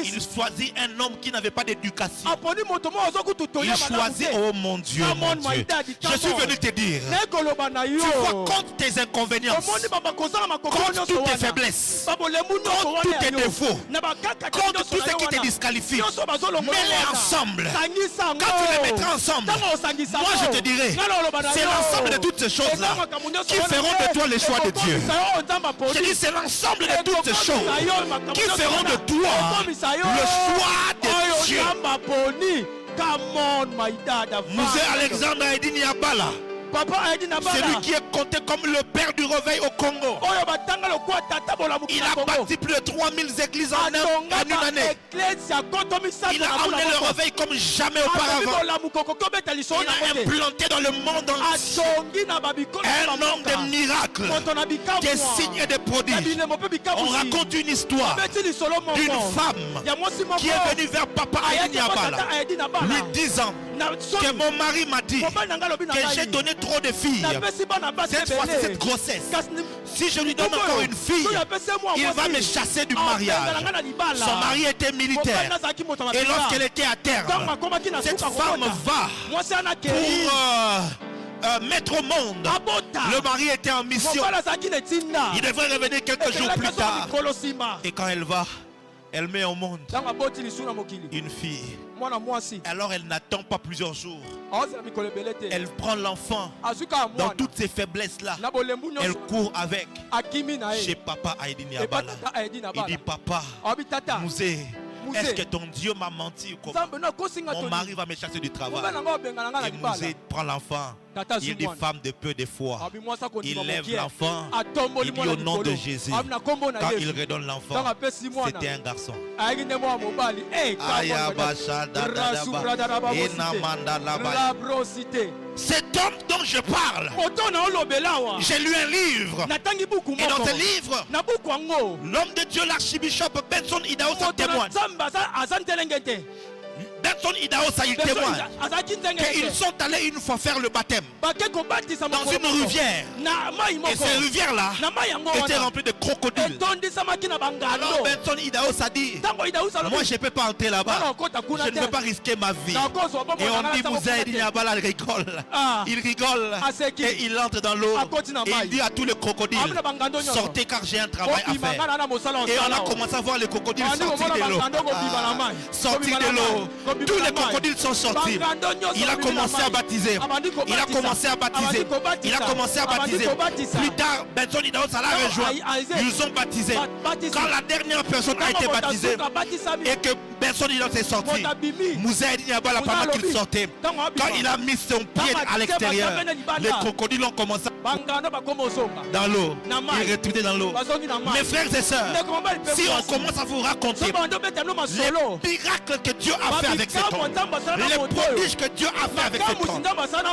Il choisit un homme qui n'avait pas d'éducation. Il choisit, oh mon Dieu, mon Dieu. Je suis venu te dire, tu vois, contre tes inconvénients, contre toutes tes faiblesses, contre tous tes défauts, contre tout ce qui te disqualifie, mets-les ensemble. Quand tu les mettras ensemble, moi je te dirai, c'est l'ensemble de toutes ces choses-là qui feront de toi les choix de Dieu. Je dis, c'est l'ensemble de toutes ces choses qui feront de toi le choix de Dieu. Monsieur Alexandre Edini Abala, celui qui est compté comme le père du réveil au Congo. Il a bâti plus de 3000 églises en une année. Il a emmené le réveil comme jamais auparavant. Il a implanté dans le monde entier un homme de miracles, des signes et des prodiges. On raconte une histoire d'une femme qui est venue vers Papa Edini Abala, lui disant, que mon mari m'a dit que j'ai donné trop de filles. Cette fois, cette grossesse, si je lui donne encore une fille, il va me chasser du mariage. Son mari était militaire. Et lorsqu'elle était à terre, cette femme va pour mettre au monde. Le mari était en mission. Il devrait revenir quelques jours plus tard. Et quand elle va, elle met au monde une fille. Alors elle n'attend pas plusieurs jours. Elle prend l'enfant dans toutes ses faiblesses-là. Elle court avec chez papa Aïdine Yabala. Il dit, papa, Mouzé, est-ce que ton Dieu m'a menti ou comment? Mon mari va me chasser du travail. Et Mouzé prend l'enfant. Il dit, femme de peu de foi. Il lève l'enfant. Il dit au nom de Jésus. Quand il redonne l'enfant, c'était un garçon. Cet homme dont je parle, j'ai lu un livre. Et dans ce livre, l'homme de Dieu, l'archibishop Benson Idahosa témoigne. Benson Idahosa, il témoigne qu'ils sont allés une fois faire le baptême dans une rivière. Et cette rivière-là était remplie de crocodiles. Alors Benson Idahosa dit, moi je ne peux pas entrer là-bas. Je ne veux pas risquer ma vie. Et on dit, Mouzé Yabala rigole. Il rigole et il entre dans l'eau. Et il dit à tous les crocodiles, sortez car j'ai un travail à faire. Et on a commencé à voir les crocodiles sortir de l'eau. Sortir de l'eau. Tous les crocodiles sont sortis. Il a commencé à baptiser. Il a commencé à baptiser. Il a commencé à baptiser. Plus tard, Benson Idahosa l'a rejoint. Ils ont baptisé. Quand la dernière personne a été baptisée et que Benson Idahosa est sorti, Mouzé Yabala, pendant qu'il sortait, quand il a mis son pied à l'extérieur, les crocodiles ont commencé dans l'eau. Ils retournaient dans l'eau. Mes frères et sœurs, si on commence à vous raconter les miracles que Dieu a fait avec cet homme, les prodiges que Dieu a fait avec cet homme,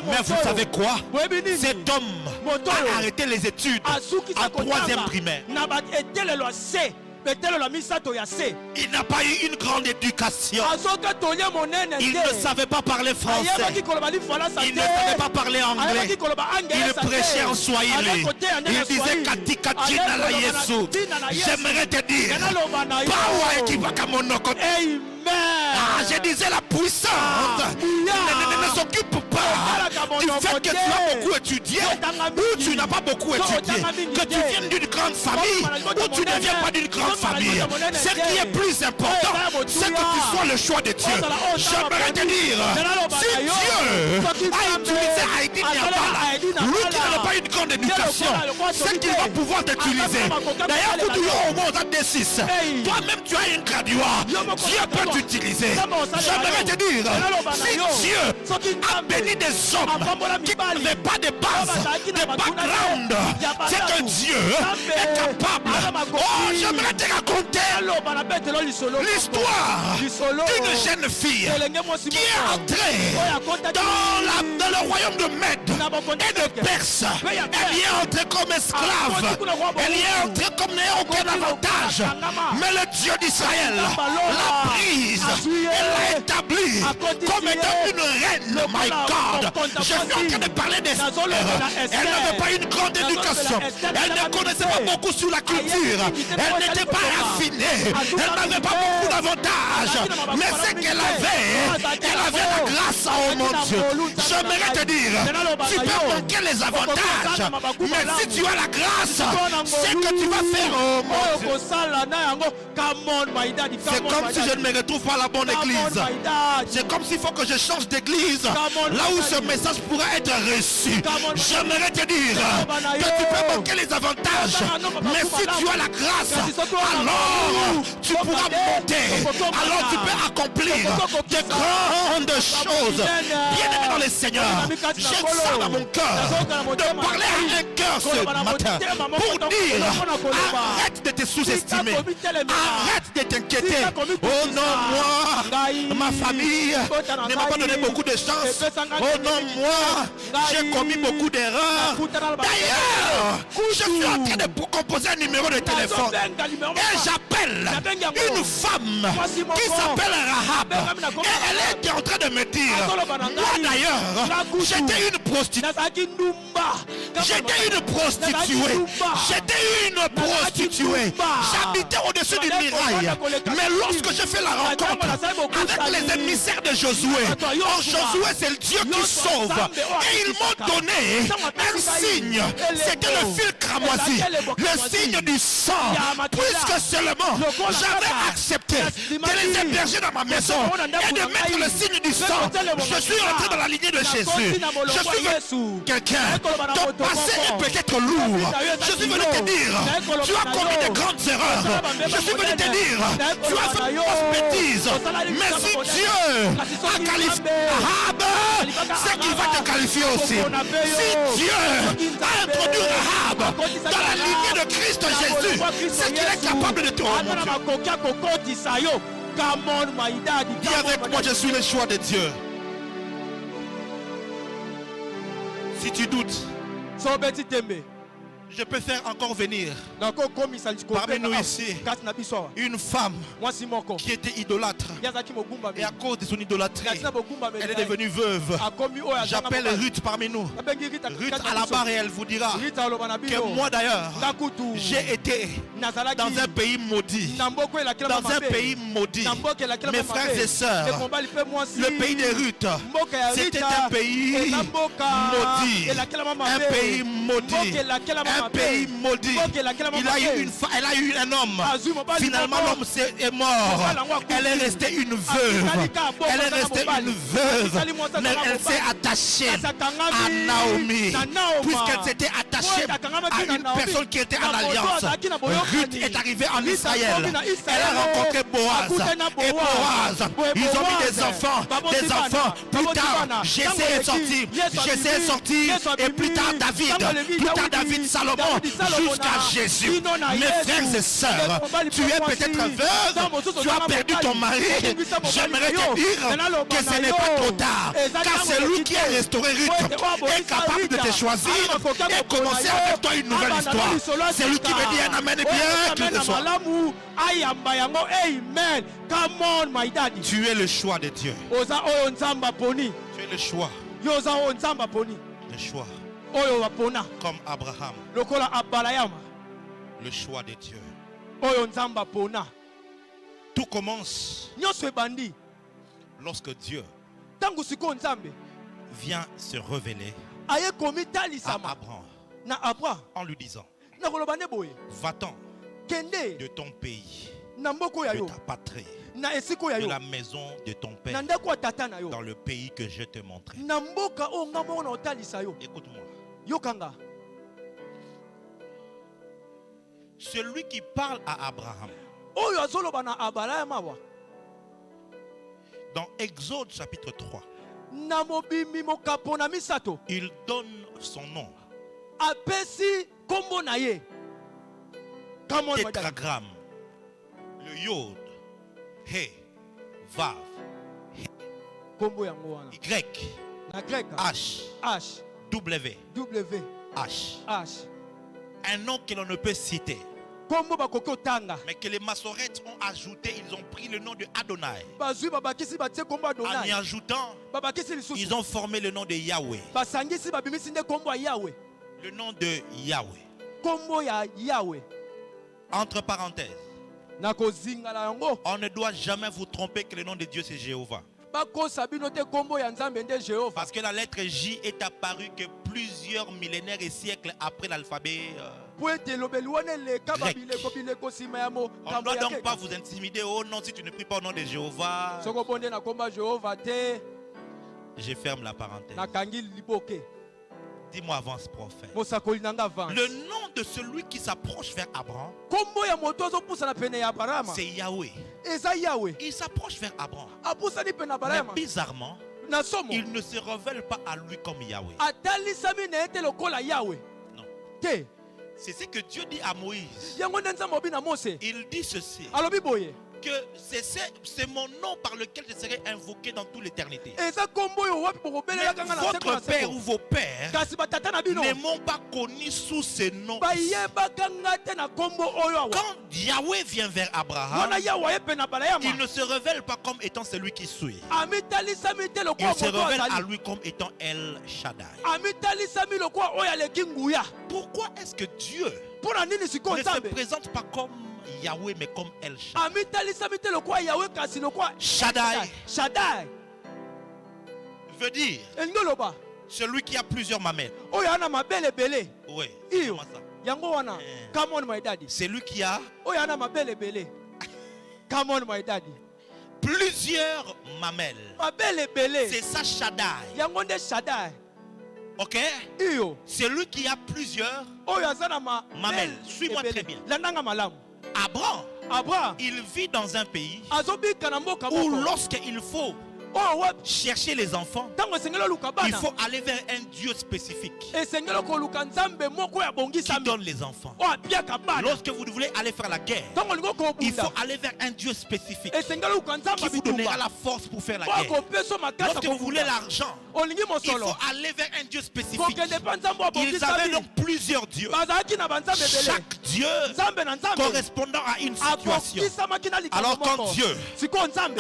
mais vous savez quoi? Cet homme a arrêté les études en 3e primaire. Il n'a pas eu une grande éducation. Il ne savait pas parler français. Il ne savait pas parler anglais. Il prêchait en swahili. Il disait Katika Jina la Yesu. J'aimerais te dire, Bawa Ekibaka Monoko. Je disais la puissance ne s'occupe pas du fait que tu as beaucoup étudié ou tu n'as pas beaucoup étudié, que tu viennes d'une grande famille ou tu ne viens pas d'une grande famille. Ce qui est plus important, c'est que tu sois le choix de Dieu. J'aimerais te dire, si Dieu a utilisé Aïdine Yabala, lui qui n'a pas une grande éducation, c'est qu'il va pouvoir t'utiliser. D'ailleurs, vous toujours au monde à D6, toi-même tu as une graduat, Dieu peut t'utiliser. J'aimerais te dire, si Dieu a béni des hommes qui n'avaient pas de base, de background, c'est que Dieu est capable. Oh, j'aimerais te raconter l'histoire d'une jeune fille qui est entrée dans le royaume de Mède et de Perse. Elle y est entrée comme esclave. Elle y est entrée comme n'ayant aucun avantage. Mais le Dieu d'Israël l'a prise et l'a établie comme étant une reine. My God, je suis en train de parler d'Esther. Elle n'avait pas une grande éducation. Elle ne connaissait pas beaucoup sur la culture. Elle n'était pas raffinée. Elle n'avait pas beaucoup d'avantages. Mais ce qu'elle avait, elle avait la grâce au mon Dieu. J'aimerais te dire, tu peux manquer les avantages, mais si tu as la grâce, c'est que tu vas faire au mon Dieu. C'est comme si je ne me retrouve pas à la bonne église. C'est comme s'il faut que je change d'église, là où ce message pourra être reçu. J'aimerais te dire que tu peux manquer les avantages, mais si tu as la grâce, alors tu pourras monter, alors tu peux accomplir de grandes choses. Bien-aimé dans le Seigneur, j'ai ça dans mon cœur de parler à un cœur ce matin pour dire arrête de te sous-estimer. Arrête de t'inquiéter. Oh non, moi, ma famille ne m'a pas donné beaucoup de chance. Oh non, moi, j'ai commis beaucoup d'erreurs. D'ailleurs, je suis en train de composer un numéro de téléphone. Et j'appelle une femme qui s'appelle Rahab. Et elle était en train de me dire, moi d'ailleurs, j'étais une prostituée. J'étais une prostituée. J'étais une prostituée. J'habitais au-dessus d'une muraille. Mais lorsque j'ai fait la rencontre avec les émissaires de Josué, Josué c'est le Dieu qui sauve. Et ils m'ont donné un signe. C'était le fil cramoisi. Le signe du sang. Puisque seulement j'avais accepté de les héberger dans ma maison et de mettre le signe du sang, je suis entré dans la lignée de Jésus. Je suis quelqu'un. Ton passé est peut-être lourd. Je suis venu te dire, tu as commis de grandes erreurs. Je suis venu te dire, tu as fait de grosses bêtises. Mais si Dieu a qualifié Rahab, c'est qu'il va te qualifier aussi. Si Dieu a introduit Rahab dans la lignée de Christ Jésus, c'est qu'il est capable de te remonter. Dis avec moi, je suis le choix de Dieu. Si tu doutes, je peux faire encore venir parmi nous ici une femme qui était idolâtre. Et à cause de son idolâtrie, elle est devenue veuve. J'appelle Ruth parmi nous. Ruth à la barre et elle vous dira que moi d'ailleurs, j'ai été dans un pays maudit. Dans un pays maudit. Mes frères et sœurs, le pays de Ruth, c'était un pays maudit. Un pays maudit. Un pays maudit. Elle a eu un homme. Finalement l'homme est mort. Elle est restée une veuve. Elle est restée une veuve. Mais elle s'est attachée à Naomi. Puisqu'elle s'était attachée à une personne qui était en alliance. Ruth est arrivée en Israël. Elle a rencontré Boaz. Et Boaz, ils ont mis des enfants. Plus tard, Jessé est sorti. Jessé est sorti. Et plus tard, David. Plus tard, David, Salomon. Jusqu'à Jésus. Mes frères et sœurs, tu es peut-être veuve, tu as perdu ton mari. J'aimerais te dire que ce n'est pas trop tard, car c'est lui qui a restauré Ruth est capable de te choisir et commencer avec toi une nouvelle histoire. C'est lui qui me dit un amen bien qu'il te soit. Tu es le choix de Dieu. Tu es le choix. Le choix. Comme Abraham. Le choix de Dieu. Tout commence lorsque Dieu vient se révéler à Abraham en lui disant, va-t'en de ton pays, de ta patrie, de la maison de ton père, dans le pays que je te montrerai. Écoute-moi. Celui qui parle à Abraham, dans Exode chapitre 3, il donne son nom. Tétragramme, le yod, he, vav, he, y, h, w, h. Un nom que l'on ne peut citer, mais que les massorettes ont ajouté. Ils ont pris le nom de Adonai. En y ajoutant, ils ont formé le nom de Yahweh. Le nom de Yahweh. Entre parenthèses, on ne doit jamais vous tromper que le nom de Dieu c'est Jéhovah. Parce que la lettre J est apparue que plusieurs millénaires et siècles après l'alphabet grec. On ne doit donc pas vous intimider. Oh non, si tu ne pries pas au nom de Jéhovah. Je ferme la parenthèse. Dis-moi avant ce prophète. Le nom de celui qui s'approche vers Abraham, c'est Yahweh. Il s'approche vers Abraham. Mais bizarrement, il ne se révèle pas à lui comme Yahweh. Non. C'est ce que Dieu dit à Moïse. Il dit ceci. Que c'est mon nom par lequel je serai invoqué dans toute l'éternité. Votre père ou vos pères ne m'ont pas connu sous ce nom. Quand Yahweh vient vers Abraham, il ne se révèle pas comme étant celui qui suit. Il se révèle à lui comme étant El Shaddai. Pourquoi est-ce que Dieu ne se présente pas comme Yahweh mais comme El Shaddai? Shaddai veut dire celui qui a plusieurs mamelles. Oui, c'est lui qui a plusieurs mamelles. C'est ça Shaddai. Ok? C'est lui qui a plusieurs mamelles. Suis-moi très bien. Abraham, il vit dans un pays où lorsqu'il faut chercher les enfants, il faut aller vers un Dieu spécifique qui donne les enfants. Lorsque vous voulez aller faire la guerre, il faut aller vers un Dieu spécifique qui vous donnera la force pour faire la guerre. Lorsque vous voulez l'argent, il faut aller vers un Dieu spécifique. Ils avaient donc plusieurs dieux. Chaque Dieu correspondant à une situation. Alors quand Dieu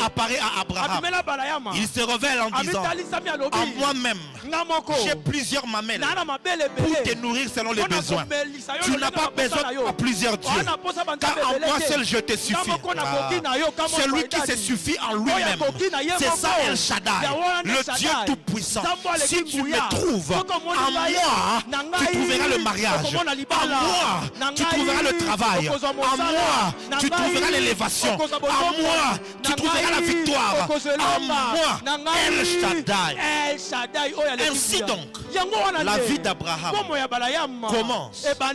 apparaît à Abraham, il se révèle en disant: en moi-même, j'ai plusieurs mamelles pour te nourrir selon les besoins. Tu n'as pas besoin de plusieurs dieux, car en moi seul je te suffis. Celui qui se suffit en lui-même, c'est ça El Shaddai, le Dieu tout-puissant. Si tu me trouves, en moi, tu trouveras le mariage. En moi, tu trouveras le travail. En moi, tu trouveras l'élévation. En moi, tu trouveras la victoire. En moi, El Shaddai. Ainsi donc, la vie d'Abraham commence par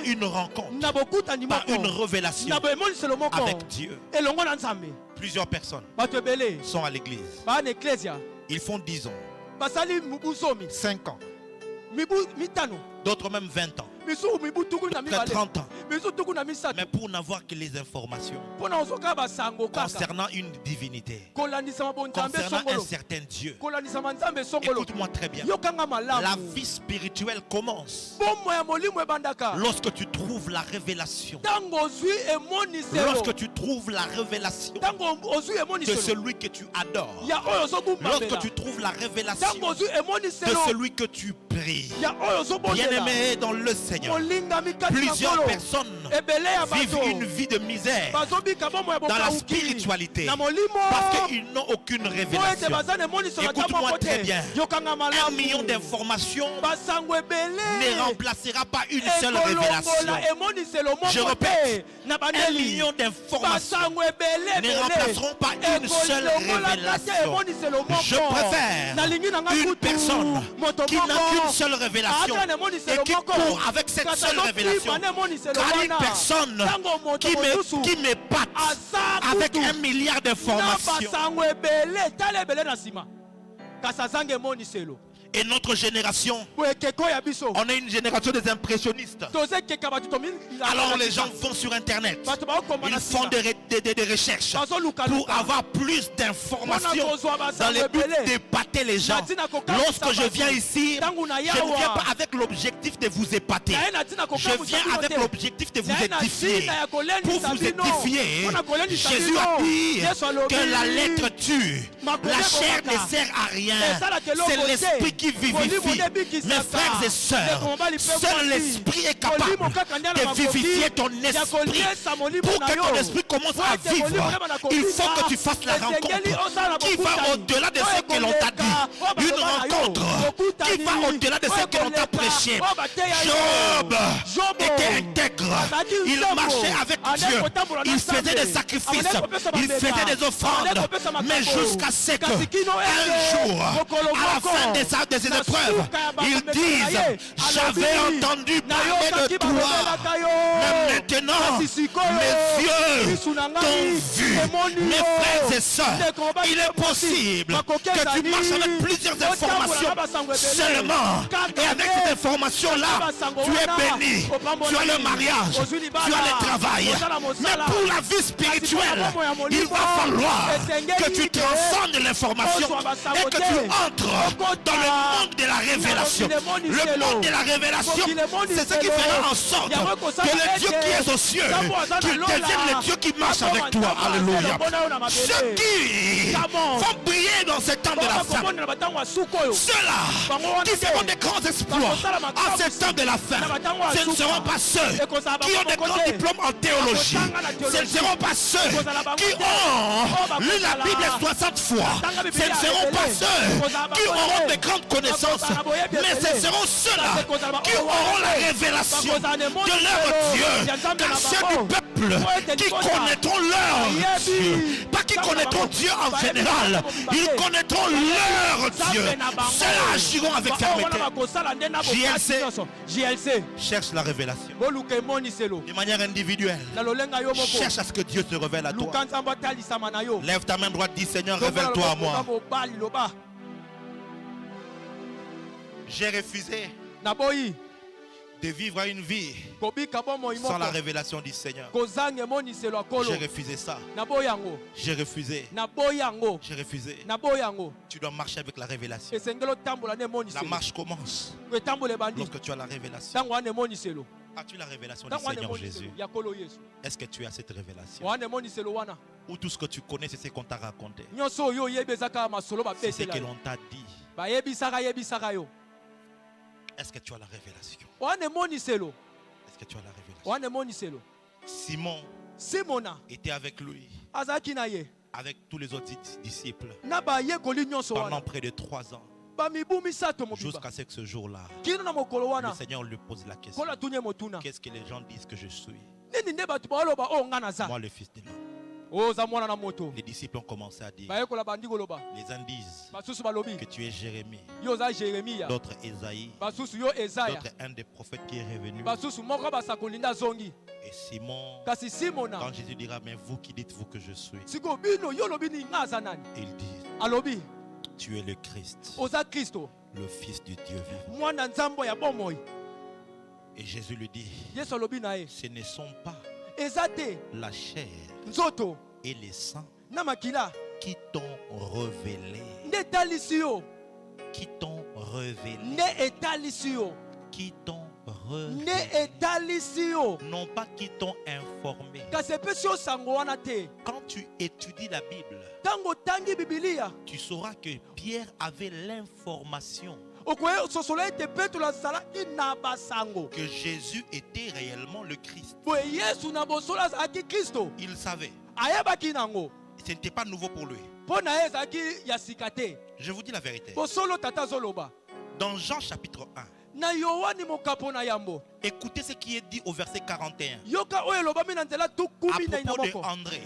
une rencontre, par une révélation avec Dieu. Plusieurs personnes sont à l'église. Ils font 10 ans, 5 ans, d'autres même 20 ans, peut-être 30 ans. Mais pour n'avoir que les informations concernant une divinité, concernant un certain Dieu, écoute-moi très bien. La vie spirituelle commence lorsque tu trouves la révélation. Lorsque tu trouves la révélation de celui que tu adores. Lorsque tu trouves la révélation de celui que tu pries. Bien-aimé dans le Seigneur, plusieurs personnes vivent une vie de misère dans la spiritualité parce qu'ils n'ont aucune révélation. Écoute-moi très bien. 1 million d'informations ne remplacera pas une seule révélation. Je répète, 1 million d'informations ne remplaceront pas une seule révélation. Je préfère une personne qui n'a qu'une seule révélation et qui court avec cette seule révélation, car une personne qui m'épate avec 1 milliard d'informations. Et notre génération, on est une génération des impressionnistes. Alors les gens vont sur internet, ils font des recherches pour avoir plus d'informations dans le but d'épater les gens. Lorsque je viens ici, je ne viens pas avec l'objectif de vous épater. Je viens avec l'objectif de vous édifier. Pour vous édifier, Jésus a dit que la lettre tue, la chair ne sert à rien. C'est l'esprit qui vivifie. Mes frères et sœurs, seul l'esprit est capable de vivifier ton esprit. Pour que ton esprit commence à vivre, il faut que tu fasses la rencontre qui va au-delà de ce que l'on t'a dit. Une rencontre qui va au-delà de ce que l'on t'a prêché. Job était intègre. Il marchait avec Dieu. Il faisait des sacrifices. Il faisait des offrandes. Mais jusqu'à ce qu'un jour, à la fin de ses épreuves, ils disent: j'avais entendu parler de toi, mais maintenant, mes yeux t'ont vu. Mes frères et sœurs, il est possible que tu marches avec plusieurs informations seulement. Et avec ces informations-là, tu es béni. Tu as le mariage, tu as le travail. Mais pour la vie spirituelle, il va falloir que tu transcendes l'information et que tu entres dans le monde de la révélation. Le monde de la révélation, c'est ce qui fera en sorte que le Dieu qui est aux cieux, qu'il devienne le Dieu qui marche avec toi. Alléluia. Ceux qui vont briller dans ce temps de la fin, ceux-là qui feront des grands exploits en ce temps de la fin, ce ne seront pas ceux qui ont des grands diplômes en théologie. Ce ne seront pas ceux qui ont lu la Bible 60 fois. Ce ne seront pas ceux qui auront de grandes connaissances. Mais ce seront ceux-là qui auront la révélation de leur Dieu. Car ceux du peuple qui connaîtront leur Dieu, pas qui connaîtront Dieu en général, ils connaîtront leur Dieu. Ceux-là agiront avec fermeté. JLC cherche la révélation de manière individuelle. Cherche à ce que Dieu te révèle à toi. Lève ta main droite, dis Seigneur, révèle-toi à moi. J'ai refusé de vivre une vie sans la révélation du Seigneur. J'ai refusé ça. J'ai refusé. J'ai refusé. Tu dois marcher avec la révélation. La marche commence lorsque tu as la révélation. As-tu la révélation du Seigneur Jésus? Est-ce que tu as cette révélation? Ou tout ce que tu connais, c'est ce qu'on t'a raconté? C'est ce que l'on t'a dit. Est-ce que tu as la révélation? Est-ce que tu as la révélation? Simon était avec lui, avec tous les autres disciples, pendant près de 3 ans. Jusqu'à ce que ce jour-là, le Seigneur lui pose la question: qu'est-ce que les gens disent que je suis? Moi, le Fils de l'homme. Les disciples ont commencé à dire. Les uns disent que tu es Jérémie, d'autres Esaïe, d'autres un des prophètes qui est revenu. Et Simon, quand Jésus dira: mais vous qui dites-vous que je suis? Il dit: tu es le Christ, le Fils du Dieu vivant. Et Jésus lui dit: ce ne sont pas la chair et les sangs qui t'ont révélé. Qui t'ont révélé. Qui t'ont révélé. Non pas qui t'ont informé. Quand tu étudies la Bible, tu sauras que Pierre avait l'information que Jésus était réellement le Christ. Il savait. Ce n'était pas nouveau pour lui. Je vous dis la vérité. Dans Jean chapitre 1, écoutez ce qui est dit au verset 41 à propos de André.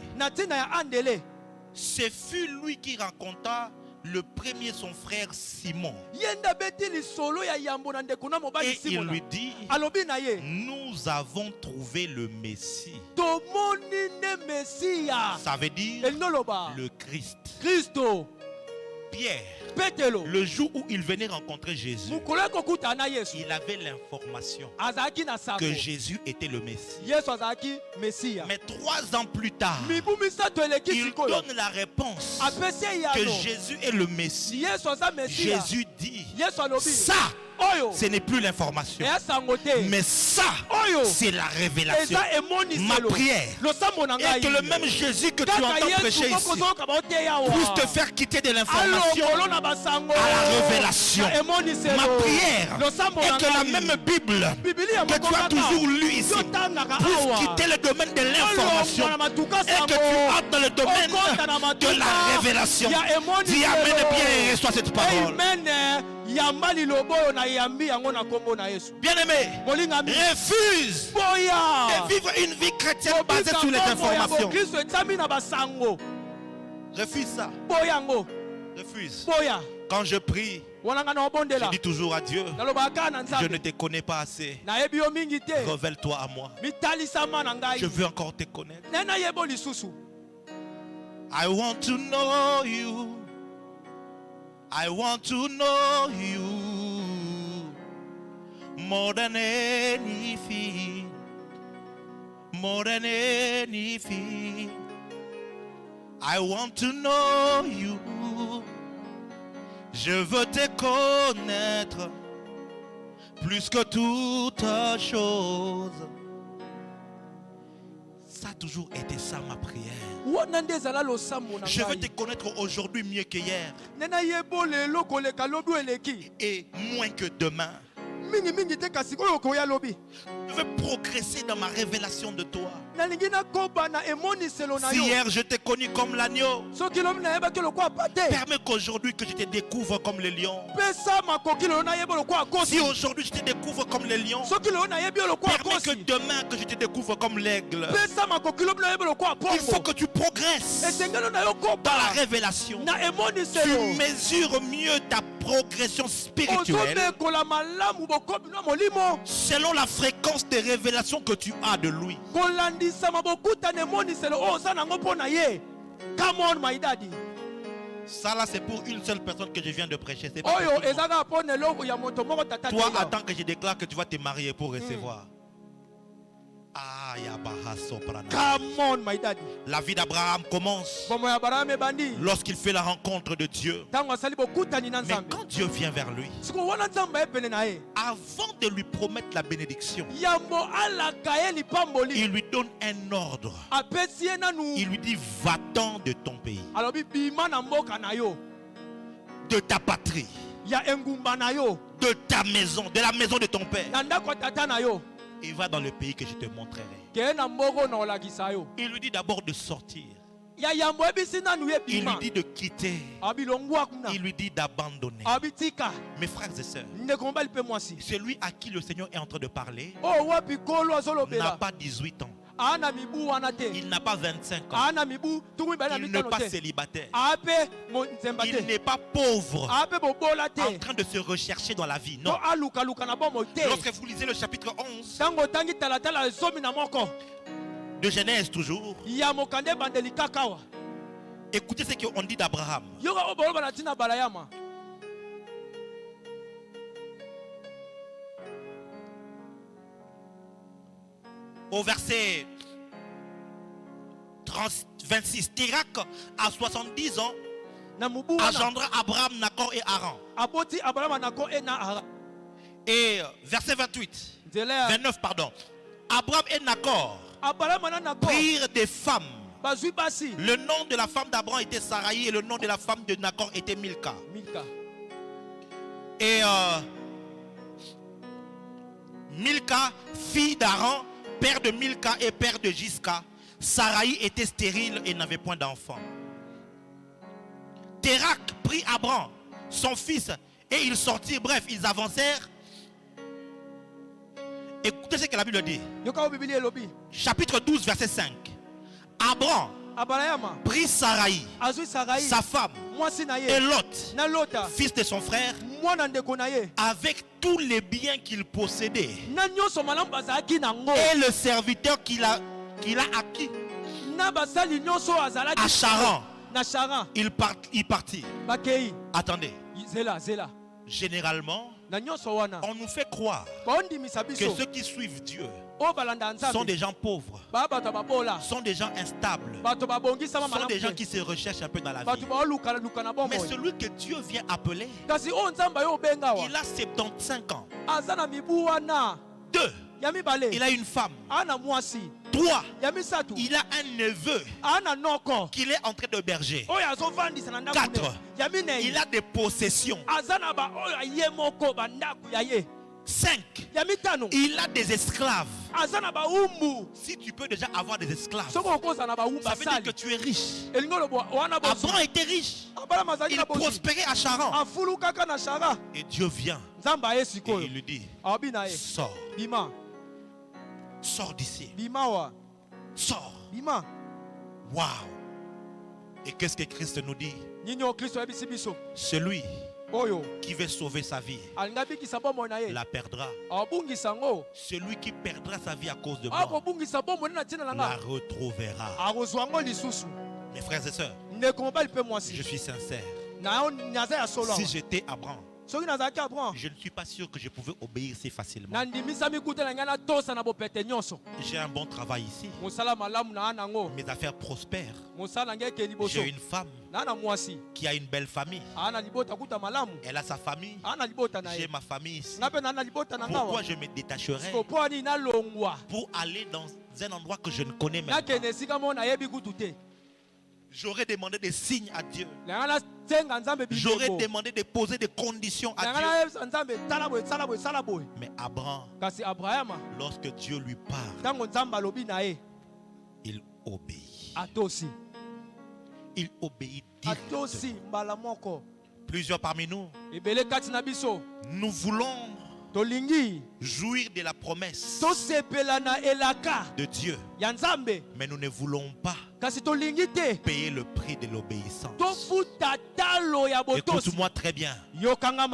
Ce fut lui qui raconta le premier son frère Simon. Et il lui dit: nous avons trouvé le Messie. Ça veut dire le Christ. Pierre, le jour où il venait rencontrer Jésus, il avait l'information que Jésus était le Messie. Mais 3 ans plus tard, il donne la réponse que Jésus est le Messie. Jésus dit: ça, ce n'est plus l'information, mais ça, c'est la révélation. Ma prière est que le même Jésus que tu entends prêcher ici puisse te faire quitter de l'information à la révélation. Ma prière est que la même Bible que tu as toujours lue ici puisse quitter le domaine de l'information et que tu entres dans le domaine de la révélation. Dis amen et bien et reçois cette parole. Bien-aimé, refuse de vivre une vie chrétienne basée sur les informations. Refuse ça. Refuse. Quand je prie, je dis toujours à Dieu, je ne te connais pas assez. Révèle-toi à moi. Je veux encore te connaître. I want to know you. I want to know you more than anything. More than anything. I want to know you. Je veux te connaître plus que toute chose. Ça a toujours été ça ma prière. Je veux te connaître aujourd'hui mieux qu'hier et moins que demain. Je veux progresser dans ma révélation de toi. Si hier je t'ai connu comme l'agneau, permets qu'aujourd'hui que je te découvre comme le lion. Si aujourd'hui je te découvre comme le lion, permets que demain que je te découvre comme l'aigle. Il faut que tu progresses dans la révélation. Tu mesures mieux ta progression spirituelle selon la fréquence des révélations que tu as de lui. Ça là c'est pour une seule personne que je viens de prêcher. C'est pas pour toi, attends que je déclare que tu vas te marier pour recevoir. Come on, my daddy. La vie d'Abraham commence lorsqu'il fait la rencontre de Dieu. Mais quand Dieu vient vers lui, avant de lui promettre la bénédiction, il lui donne un ordre. Il lui dit, va-t'en de ton pays, de ta patrie, de ta maison, de la maison de ton père, et va dans le pays que je te montrerai. Il lui dit d'abord de sortir. Il lui dit de quitter. Il lui dit d'abandonner. Mes frères et sœurs, celui à qui le Seigneur est en train de parler n'a pas 18 ans. Il n'a pas 25 ans. Il n'est pas célibataire. Il n'est pas pauvre en train de se rechercher dans la vie. Non. Lorsque vous lisez le chapitre 11 de Genèse toujours, écoutez ce qu'on dit d'Abraham. Au verset 26, Térak à 70 ans engendra Abraham, Nacor et Haran. Et verset 29, pardon. Abraham et Nacor prirent des femmes. Le nom de la femme d'Abraham était Sarai et le nom de la femme de Nacor était Milka. Et Milka, fille d'Haran, père de Milka et père de Jiska, Sarai était stérile et n'avait point d'enfant. Térak prit Abraham, son fils, et ils sortirent. Bref, ils avancèrent. Écoutez ce que la Bible dit. Chapitre 12, verset 5. Abraham prit Sarai, sa femme, et Lot, fils de son frère, avec tous les biens qu'il possédait, et le serviteur qu'il a acquis à Charan. Il partit. Attendez. Généralement, on nous fait croire que ceux qui suivent Dieu sont des gens pauvres, sont des gens instables, sont des gens qui se recherchent un peu dans la vie. Mais celui que Dieu vient appeler, il a 75 ans. 2. Il a une femme. 3. Il a un neveu qu'il est en train de berger. 4. Il a des possessions. 5. Il a des esclaves. Si tu peux déjà avoir des esclaves, ça veut dire que tu es riche. Abraham était riche. Il prospérait à Charan. Et Dieu vient et il lui dit, sors. Sors d'ici. Sors. Waouh. Et qu'est-ce que Christ nous dit? Celui qui veut sauver sa vie la perdra. Celui qui perdra sa vie à cause de moi la retrouvera. Mes frères et sœurs, je suis sincère. Si j'étais Abraham, je ne suis pas sûr que je pouvais obéir si facilement. J'ai un bon travail ici. Mes affaires prospèrent. J'ai une femme qui a une belle famille. Elle a sa famille. J'ai ma famille ici. Pourquoi je me détacherais pour aller dans un endroit que je ne connais même pas? J'aurais demandé des signes à Dieu. J'aurais demandé de poser des conditions à Dieu. Mais Abraham, lorsque Dieu lui parle, il obéit. Il obéit directement. Plusieurs parmi nous, nous voulons jouir de la promesse de Dieu, mais nous ne voulons pas payer le prix de l'obéissance. Écoute-moi très bien.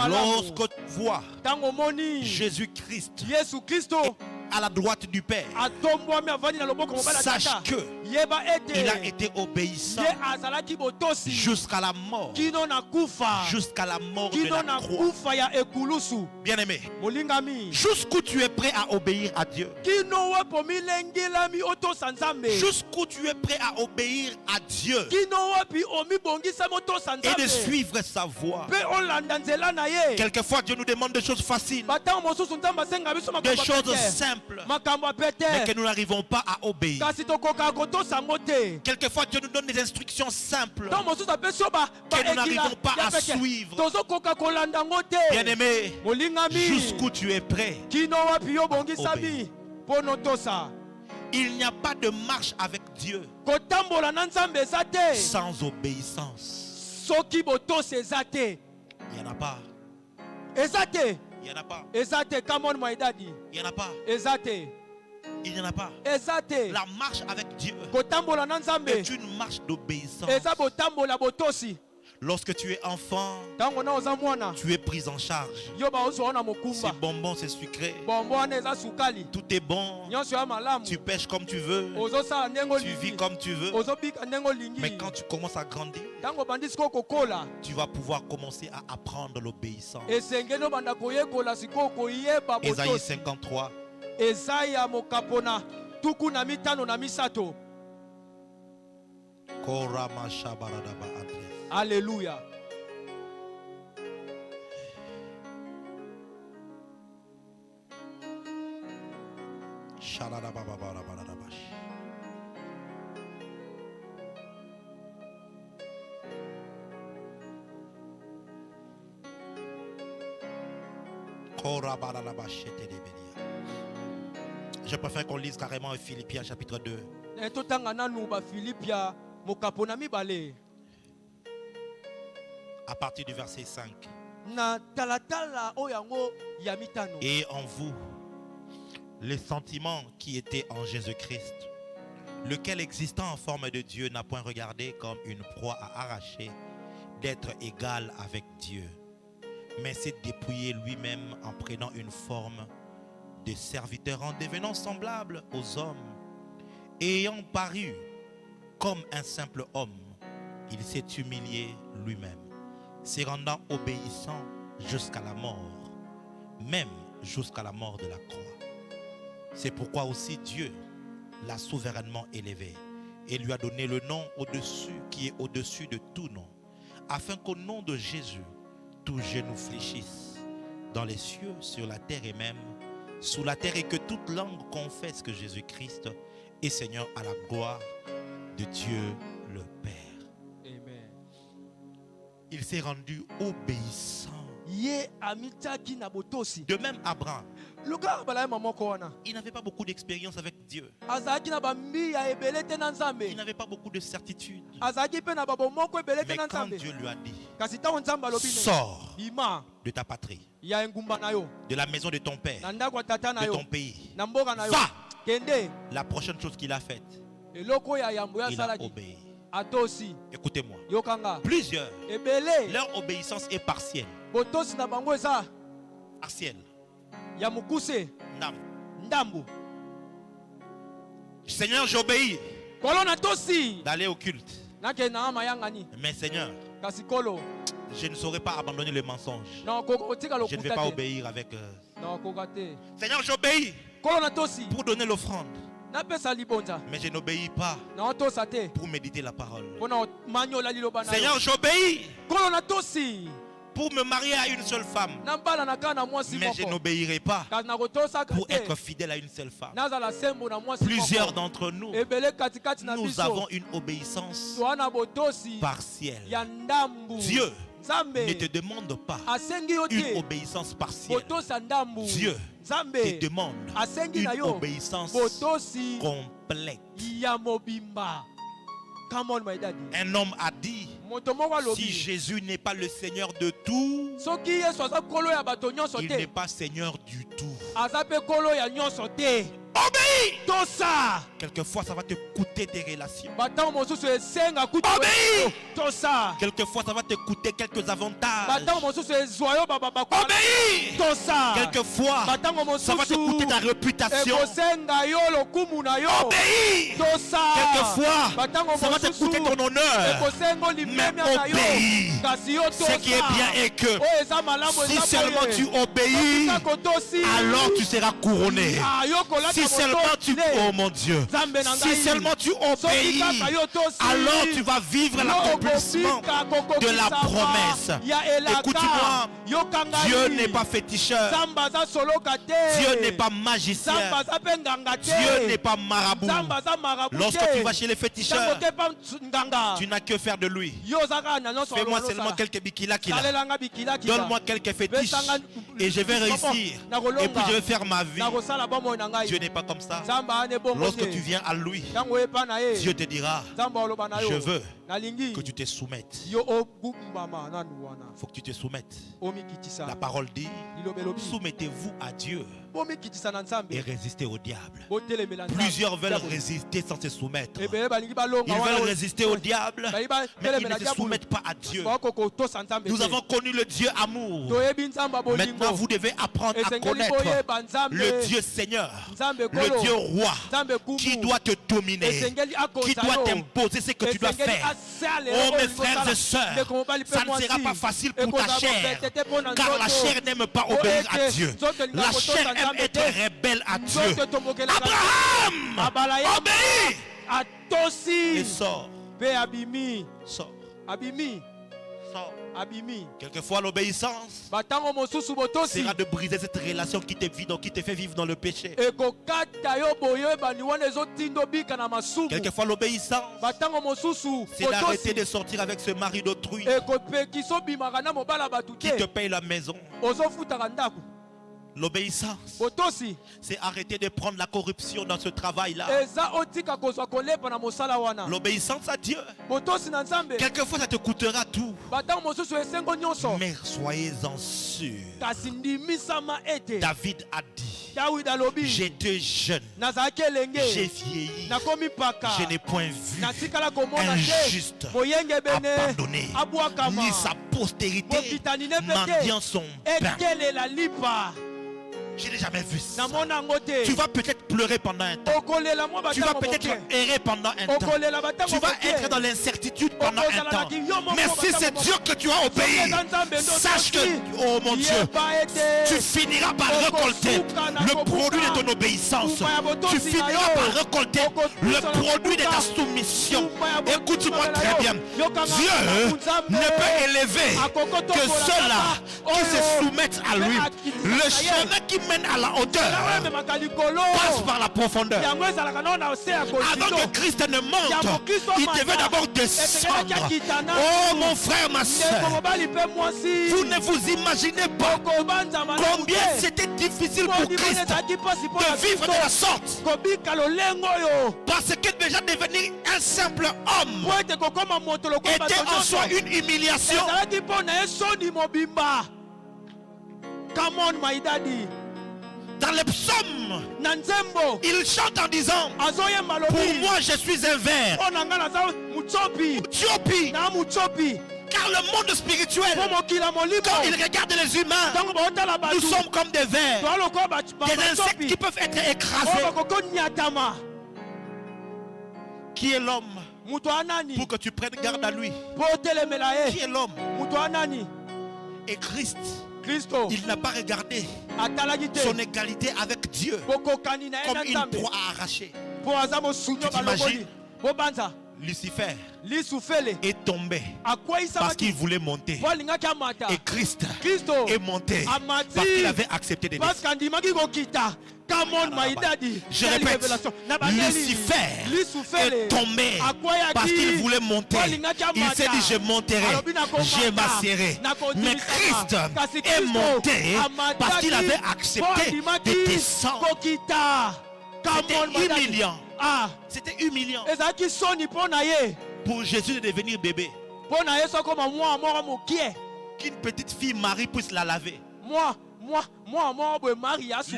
Lorsque tu vois Jésus-Christ à la droite du Père, sache que il a été obéissant jusqu'à la mort, jusqu'à la mort de la croix. Bien-aimé, jusqu'où tu es prêt à obéir à Dieu, jusqu'où tu es prêt à obéir à Dieu et de suivre sa voie. Quelquefois Dieu nous demande des choses faciles, des choses simples, mais que nous n'arrivons pas à obéir. Quelquefois Dieu nous donne des instructions simples que nous n'arrivons pas à suivre. Bien-aimé, jusqu'où tu es prêt à obéir. Il n'y a pas de marche avec Dieu sans obéissance. Il n'y en a pas. Il n'y en a pas. Il n'y en a pas. Il n'y en a pas. La marche avec Dieu est une marche d'obéissance. Lorsque tu es enfant, tu es pris en charge. C'est bonbon, c'est sucré. Tout est bon. Tu pêches comme tu veux. Tu vis comme tu veux. Mais quand tu commences à grandir, tu vas pouvoir commencer à apprendre l'obéissance. Ésaïe 53. Alléluia. Je préfère qu'on lise carrément Philippiens chapitre 2. À partir du verset 5. Et en vous, les sentiments qui étaient en Jésus-Christ, lequel existant en forme de Dieu n'a point regardé comme une proie à arracher d'être égal avec Dieu, mais s'est dépouillé lui-même en prenant une forme de serviteur, en devenant semblable aux hommes, et ayant paru comme un simple homme, il s'est humilié lui-même, se rendant obéissant jusqu'à la mort, même jusqu'à la mort de la croix. C'est pourquoi aussi Dieu l'a souverainement élevé et lui a donné le nom au-dessus, qui est au-dessus de tout nom, afin qu'au nom de Jésus, tout genou fléchisse, dans les cieux, sur la terre et même sous la terre, et que toute langue confesse que Jésus-Christ est Seigneur, à la gloire de Dieu le Père. Amen. Il s'est rendu obéissant. De même Abraham, il n'avait pas beaucoup d'expérience avec Dieu. Il n'avait pas beaucoup de certitude. Mais quand Dieu lui a dit, sors de ta patrie, de la maison de ton père, de ton pays, va. La prochaine chose qu'il a faite, il a obéi. Écoutez-moi, plusieurs, leur obéissance est partielle. partiel. Ndam. Ndambu. Seigneur, j'obéis d'aller au culte. Mais Seigneur, je ne saurais pas abandonner le mensonge. Je ne vais pas obéir avec... Seigneur, j'obéis pour donner l'offrande. Mais je n'obéis pas pour méditer la parole. Seigneur, j'obéis pour me marier à une seule femme. Mais je n'obéirai pas pour être fidèle à une seule femme. Plusieurs d'entre nous, nous avons une obéissance partielle. Dieu ne te demande pas une obéissance partielle. Dieu te demande une obéissance complète. Un homme a dit, si Jésus n'est pas le Seigneur de tout, il n'est pas Seigneur du tout. Obéis. Quelquefois ça va te coûter tes relations. Obéis. Quelquefois ça va te coûter quelques avantages. Obéis. Quelquefois ça va te coûter ta réputation. Obéis. Quelquefois ça va te coûter ton honneur. Mais obéis. Ce qui est bien est que si seulement tu obéis, alors tu seras couronné. Si seulement tu, oh mon Dieu, si seulement tu obéis, alors tu vas vivre l'accomplissement de la promesse. Écoute-moi, Dieu n'est pas féticheur, Dieu n'est pas magicien, Dieu n'est pas marabout. Lorsque tu vas chez les féticheurs, tu n'as que faire de lui. Fais-moi seulement quelques bikila. Donne-moi quelques fétiches et je vais réussir. Et puis je vais faire ma vie. Dieu n'est pas comme ça. Lorsque tu viens à lui, Dieu te dira, je veux que tu te soumettes. Il faut que tu te soumettes. La parole dit, soumettez-vous à Dieu et résistez au diable. Plusieurs veulent résister sans se soumettre. Ils veulent résister au diable, mais ils ne se soumettent pas à Dieu. Nous avons connu le Dieu amour. Maintenant, vous devez apprendre à connaître le Dieu Seigneur, le Dieu roi, qui doit te dominer, qui doit t'imposer ce que tu dois faire. Oh mes frères et sœurs, ça ne sera pas facile pour ta chair, car la chair n'aime pas obéir à Dieu. La chair aime être rebelle à Dieu. Abraham, obéis et sors. Sors. Quelquefois l'obéissance sera de briser cette relation qui te fait vivre dans le péché. Quelquefois l'obéissance c'est d'arrêter de sortir avec ce mari d'autrui qui te paye la maison. L'obéissance, c'est arrêter de prendre la corruption dans ce travail-là. L'obéissance à Dieu, quelquefois ça te coûtera tout. Mais soyez-en sûrs. David a dit, j'étais jeune, j'ai vieilli, je n'ai point vu un juste abandonné, ni sa postérité mendiant son pain. Je n'ai jamais vu ça. Tu vas peut-être pleurer pendant un temps. Tu vas peut-être errer pendant un temps. Tu vas être dans l'incertitude pendant un temps. Mais si c'est Dieu que tu as obéi, sache que, oh mon Dieu, tu finiras par récolter le produit de ton obéissance. Tu finiras par récolter le produit de ta soumission. Écoute-moi très bien. Dieu ne peut élever que ceux-là qui se soumettent à lui. Le chemin qui mène à la hauteur passe par la profondeur. Avant que Christ ne monte, il devait d'abord descendre. Oh mon frère, ma soeur, vous ne vous imaginez pas combien c'était difficile pour Christ de vivre de la sorte. Parce que déjà devenir un simple homme était en soi une humiliation. Come on, my daddy. Dans les psaumes, il chante en disant, pour moi je suis un ver, car Car le monde spirituel, quand il regarde les humains, nous sommes comme des vers, des insectes qui peuvent être écrasés. Qui est l'homme pour que tu prennes garde à lui? Qui est l'homme? Et Christ, il n'a pas regardé son égalité avec Dieu comme une proie à arracher. Tu t'imagines? Lucifer est tombé parce qu'il voulait monter. Et Christ est monté parce qu'il avait accepté de descendre. Je répète, Lucifer est tombé parce qu'il voulait monter. Il s'est dit je monterai, je m'assierai. Mais Christ est monté parce qu'il avait accepté de descendre. C'était humiliant. C'était humiliant pour Jésus de devenir bébé. Qu'une petite fille Marie puisse la laver. Lui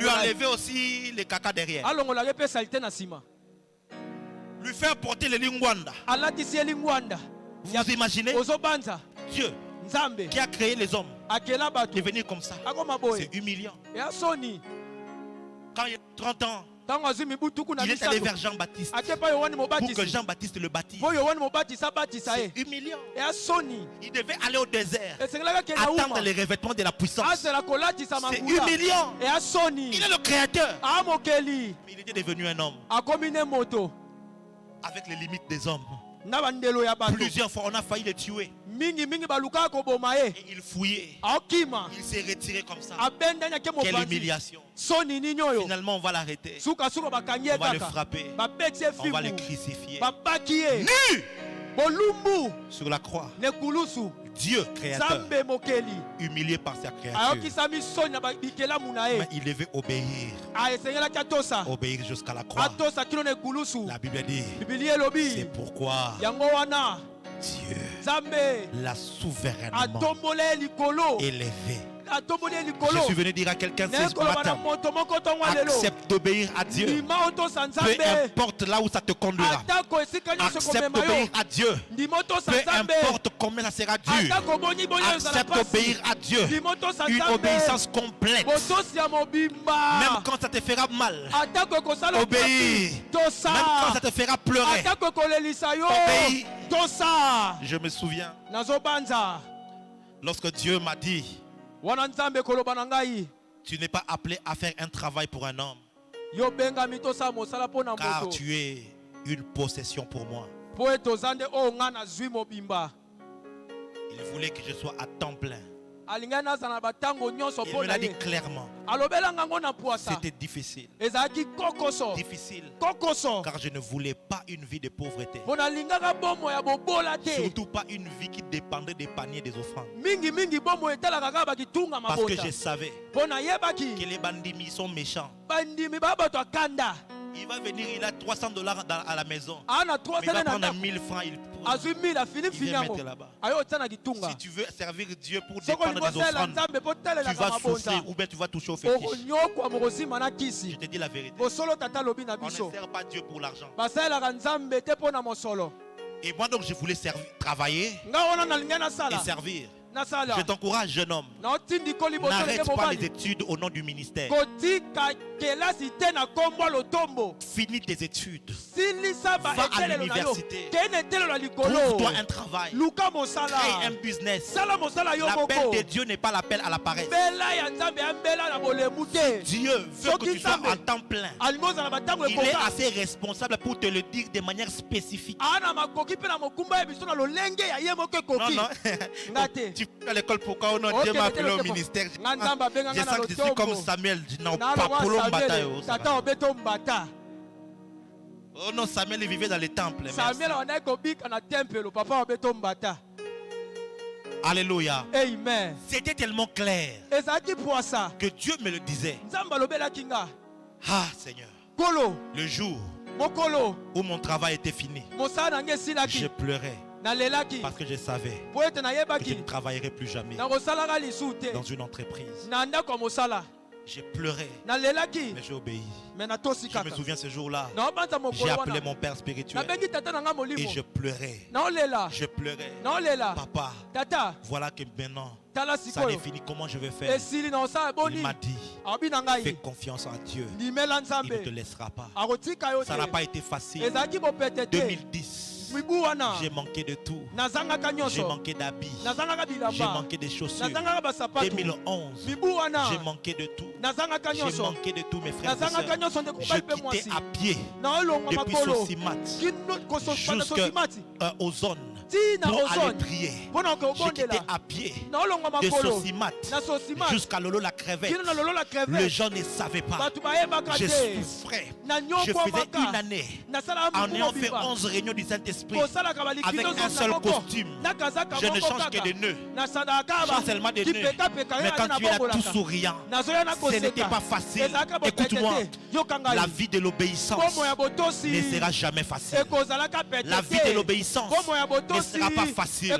enlever aussi les caca derrière. Lui faire porter les lingwanda. Vous imaginez Dieu qui a créé les hommes devenir comme ça? C'est humiliant. Quand il a 30 ans, il est allé vers Jean-Baptiste pour que Jean-Baptiste le baptise. C'est humiliant. Il devait aller au désert, attendre les revêtements de la puissance. C'est humiliant. Il est le créateur, mais il était devenu un homme avec les limites des hommes. Plusieurs fois on a failli le tuer. Et il fouillait. Il s'est retiré comme ça. Quelle humiliation. Finalement on va l'arrêter. On va le frapper. On va le crucifier. Nu sur la croix. Dieu créateur, humilié par sa créature, mais il devait obéir. Obéir jusqu'à la croix. La Bible dit, c'est pourquoi Dieu l'a souverainement élevé. Je suis venu dire à quelqu'un ce matin, accepte d'obéir à Dieu. Peu importe là où ça te conduira. Accepte d'obéir à Dieu. Peu importe combien ça sera dur. Accepte d'obéir à Dieu. Une obéissance complète. Même quand ça te fera mal. Obéir. Même quand ça te fera pleurer. Obéir. Je me souviens lorsque Dieu m'a dit, tu n'es pas appelé à faire un travail pour un homme, car tu es une possession pour moi. Il voulait que je sois à temps plein. Il me l'a dit clairement. C'était difficile. Difficile. Car je ne voulais pas une vie de pauvreté. Surtout pas une vie qui dépendait des paniers des offrandes. Parce que je savais que les bandits sont méchants. Il va venir, il a $300 à la maison. Il va prendre 1000 francs, il vient mettre là-bas. Si tu veux servir Dieu pour dépendre des offrandes, tu vas souffrir ou bien tu vas toucher au fétiche. Je te dis la vérité. On ne sert pas Dieu pour l'argent. Et moi donc je voulais travailler et servir. Je t'encourage, jeune homme. N'arrête pas les études au nom du ministère. Finis tes études. Va à l'université. Trouve-toi un travail. Crée un business. L'appel de Dieu n'est pas l'appel à la paresse. Dieu veut que tu sois en temps plein. Il est assez responsable pour te le dire de manière spécifique. Non. Tu fais à l'école, pourquoi on a Dieu m'a appelé au ministère? Je sens que je suis comme Samuel. Non, pas pour oh non, Samuel il vivait dans les temples. Alléluia. Amen. C'était tellement clair que Dieu me le disait. Ah Seigneur, le jour où mon travail était fini, je pleurais. Parce que je savais que je ne travaillerais plus jamais dans une entreprise. J'ai pleuré, mais j'ai obéi. Je me souviens ce jour-là, j'ai appelé mon père spirituel et je pleurais. Je pleurais. Papa, voilà que maintenant, ça n'est fini. Comment je vais faire? Il m'a dit, fais confiance en Dieu. Il ne te laissera pas. Ça n'a pas été facile. 2010. J'ai manqué de tout. J'ai manqué d'habits. J'ai manqué de chaussures. 2011. J'ai manqué de tout. J'ai manqué de tout, mes frères et sœurs. Je quittais à pied depuis Sosimat jusqu'aux zones pour aller prier. Je quittais à pied de Sosimat jusqu'à Lolo la crevette. Les gens ne savaient pas. Je souffrais. Je faisais une année en ayant fait 11 réunions du Saint-Esprit avec un seul costume. Je ne change que des nœuds. Je change seulement des nœuds. Mais quand tu es là tout souriant, ce n'était pas facile. Écoute-moi, la vie de l'obéissance ne sera jamais facile. La vie de l'obéissance ne sera pas facile.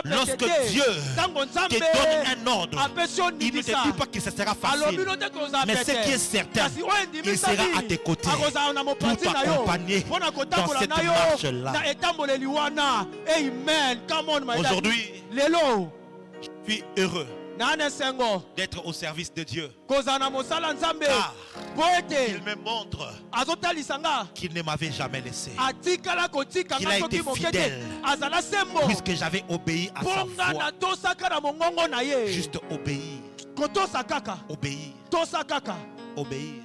Lorsque Dieu te donne un ordre, il ne te dit pas que ce sera facile. Mais ce qui est certain, il sera à tes côtés pour t'accompagner dans cette marche-là. Aujourd'hui, je suis heureux d'être au service de Dieu. Car il me montre qu'il ne m'avait jamais laissé. Qu'il a été fidèle. Puisque j'avais obéi à sa voix. Juste obéir. Obéir.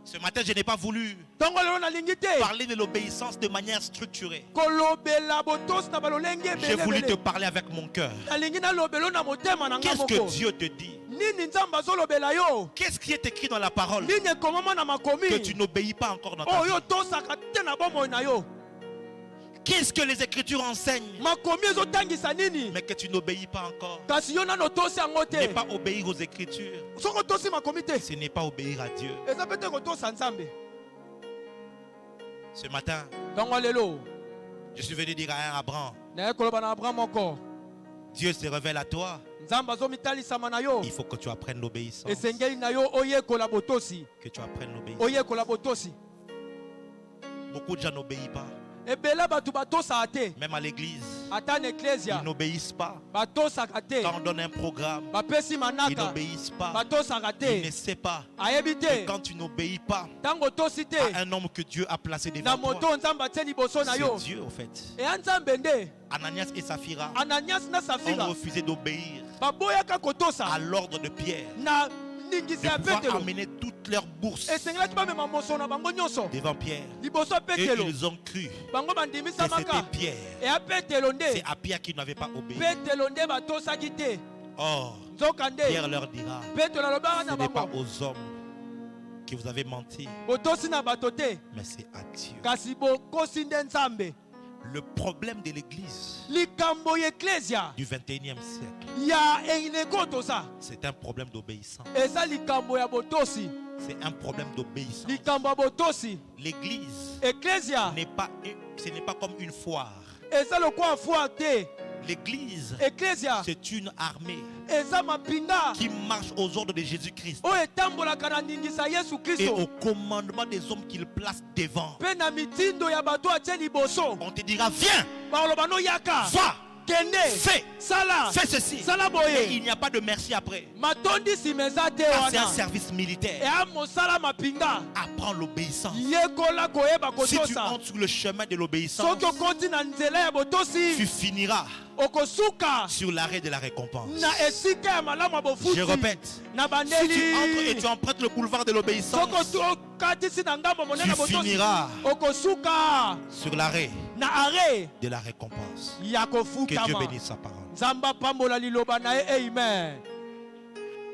Ce matin, je n'ai pas voulu parler de l'obéissance de manière structurée. J'ai voulu te parler avec mon cœur. Qu'est-ce que Dieu te dit? Qu'est-ce qui est écrit dans la parole que tu n'obéis pas encore dans ta vie? Qu'est-ce que les Écritures enseignent mais que tu n'obéis pas encore? Ce n'est pas obéir aux Écritures. Ce n'est pas obéir à Dieu. Ce matin, je suis venu dire à Abraham, Dieu se révèle à toi. Il faut que tu apprennes l'obéissance. Que tu apprennes l'obéissance. Beaucoup de gens n'obéissent pas. Même à l'église, ils n'obéissent pas. Quand on donne un programme, ils n'obéissent pas. Ils ne savent pas. Et quand tu n'obéis pas à un homme que Dieu a placé devant toi, c'est Dieu en fait. Ananias et Saphira ont refusé d'obéir à l'ordre de Pierre de pouvoir amener toutes leurs bourses devant Pierre. Et ils ont cru que c'était Pierre. C'est à Pierre qui n'avait pas obéi. Or, Pierre leur dira, ce n'est pas aux hommes que vous avez menti, mais c'est à Dieu. Le problème de l'église du 21e siècle, c'est un problème d'obéissance. C'est un problème d'obéissance. L'église ce n'est pas comme une foire. L'église, c'est une armée qui marche aux ordres de Jésus-Christ et au commandement des hommes qu'il place devant. On te dira, viens, va, fais ceci. Et il n'y a pas de merci après. C'est un service militaire. Apprends l'obéissance. Si tu entres sur le chemin de l'obéissance, tu finiras sur l'arrêt de la récompense. Je répète, si tu entres et tu empruntes le boulevard de l'obéissance, tu finiras sur l'arrêt de la récompense. Que Dieu bénisse sa parole.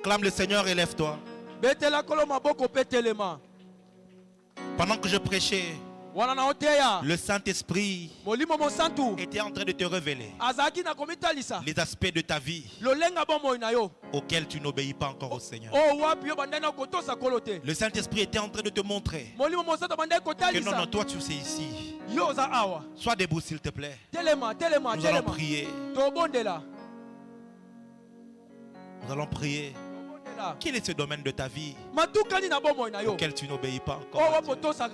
Clame le Seigneur et lève-toi. Pendant que je prêchais, le Saint-Esprit était en train de te révéler les aspects de ta vie auxquels tu n'obéis pas encore au Seigneur. Le Saint-Esprit était en train de te montrer que non, toi tu sais ici. Sois debout s'il te plaît. Nous allons prier. Nous allons prier. Quel est ce domaine de ta vie auquel tu n'obéis pas encore à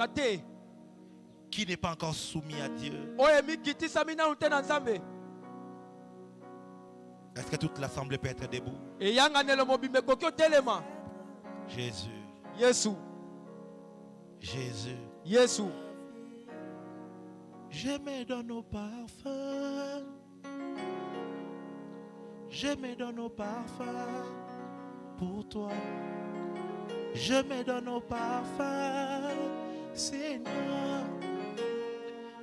Dieu? Qui n'est pas encore soumis à Dieu? Est-ce que toute l'assemblée peut être debout? Jésus. Jésus. Je me donne au parfum. Je me donne au parfum pour toi. Je me donne au parfum, Seigneur.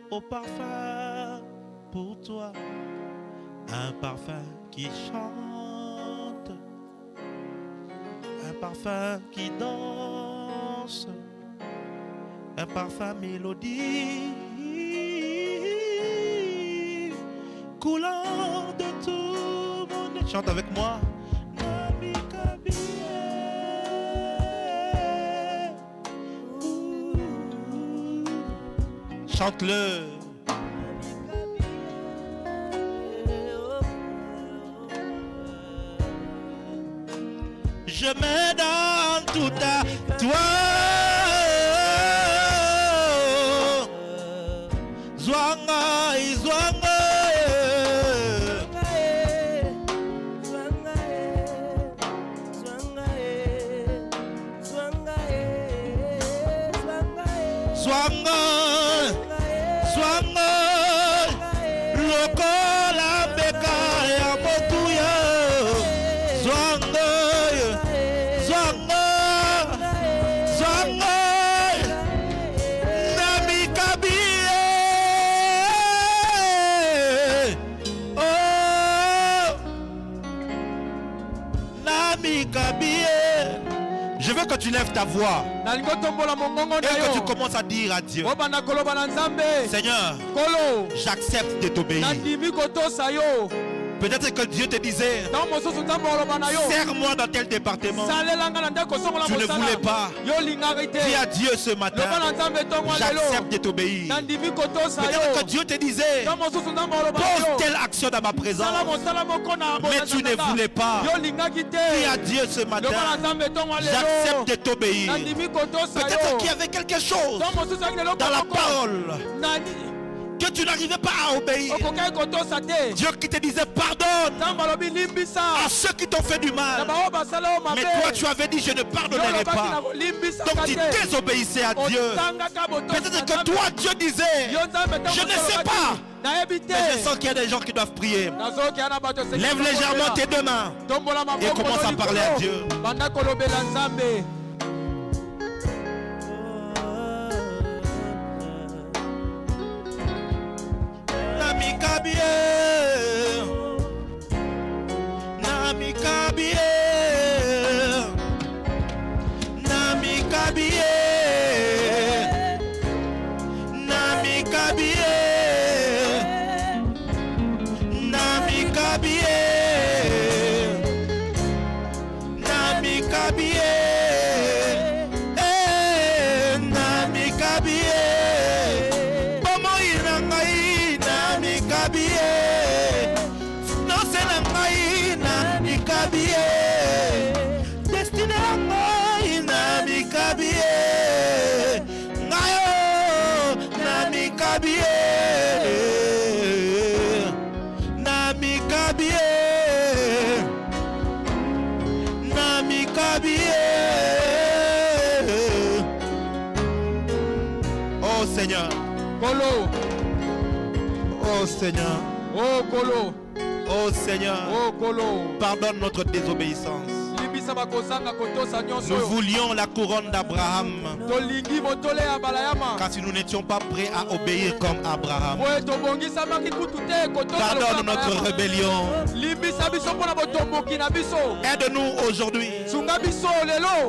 Au parfum pour toi. Un parfum qui chante. Un parfum qui danse. Un parfum mélodie. Coulant de tout mon âme. Chante avec moi. Chante-le. Je me donne tout à toi. Zwangai, Je veux que tu lèves ta voix et que tu commences à dire à Dieu: Seigneur, j'accepte de t'obéir. Peut-être que Dieu te disait: serre-moi dans tel département. Tu ne voulais pas. Dis à Dieu ce matin: j'accepte de t'obéir. Peut-être que Dieu te disait: pose telle action dans ma présence. Mais tu ne voulais pas. Dis à Dieu ce matin: j'accepte de t'obéir. Peut-être qu'il y avait quelque chose dans la parole que tu n'arrivais pas à obéir. Dieu qui te disait: pardonne à ceux qui t'ont fait du mal. Mais toi tu avais dit: je ne pardonnerai pas. Donc tu désobéissais à Dieu. Peut-être que toi Dieu disait: je ne sais pas. Mais je sens qu'il y a des gens qui doivent prier. Lève légèrement tes deux mains et commence à parler à Dieu. Oh Seigneur. Oh Seigneur. Oh Seigneur. Pardonne notre désobéissance. Nous voulions la couronne d'Abraham, car si nous n'étions pas prêts à obéir comme Abraham. Pardonne notre rébellion. Aide-nous aujourd'hui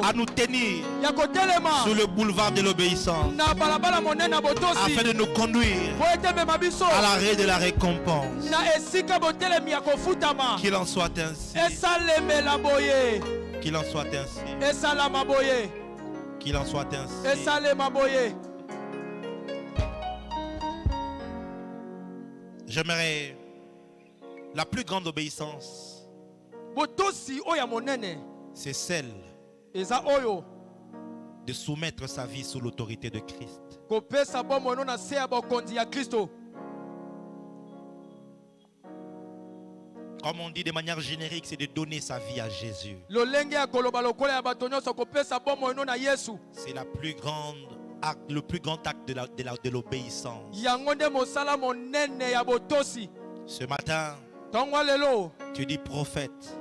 à nous tenir sur le boulevard de l'obéissance, afin de nous conduire à l'arrêt de la récompense. Qu'il en soit ainsi. Qu'il en soit ainsi. Qu'il en soit ainsi. J'aimerais la plus grande obéissance c'est celle de soumettre sa vie sous l'autorité de Christ. Comme on dit de manière générique, c'est de donner sa vie à Jésus. C'est le plus grand acte de l'obéissance. Ce matin, tu dis prophète,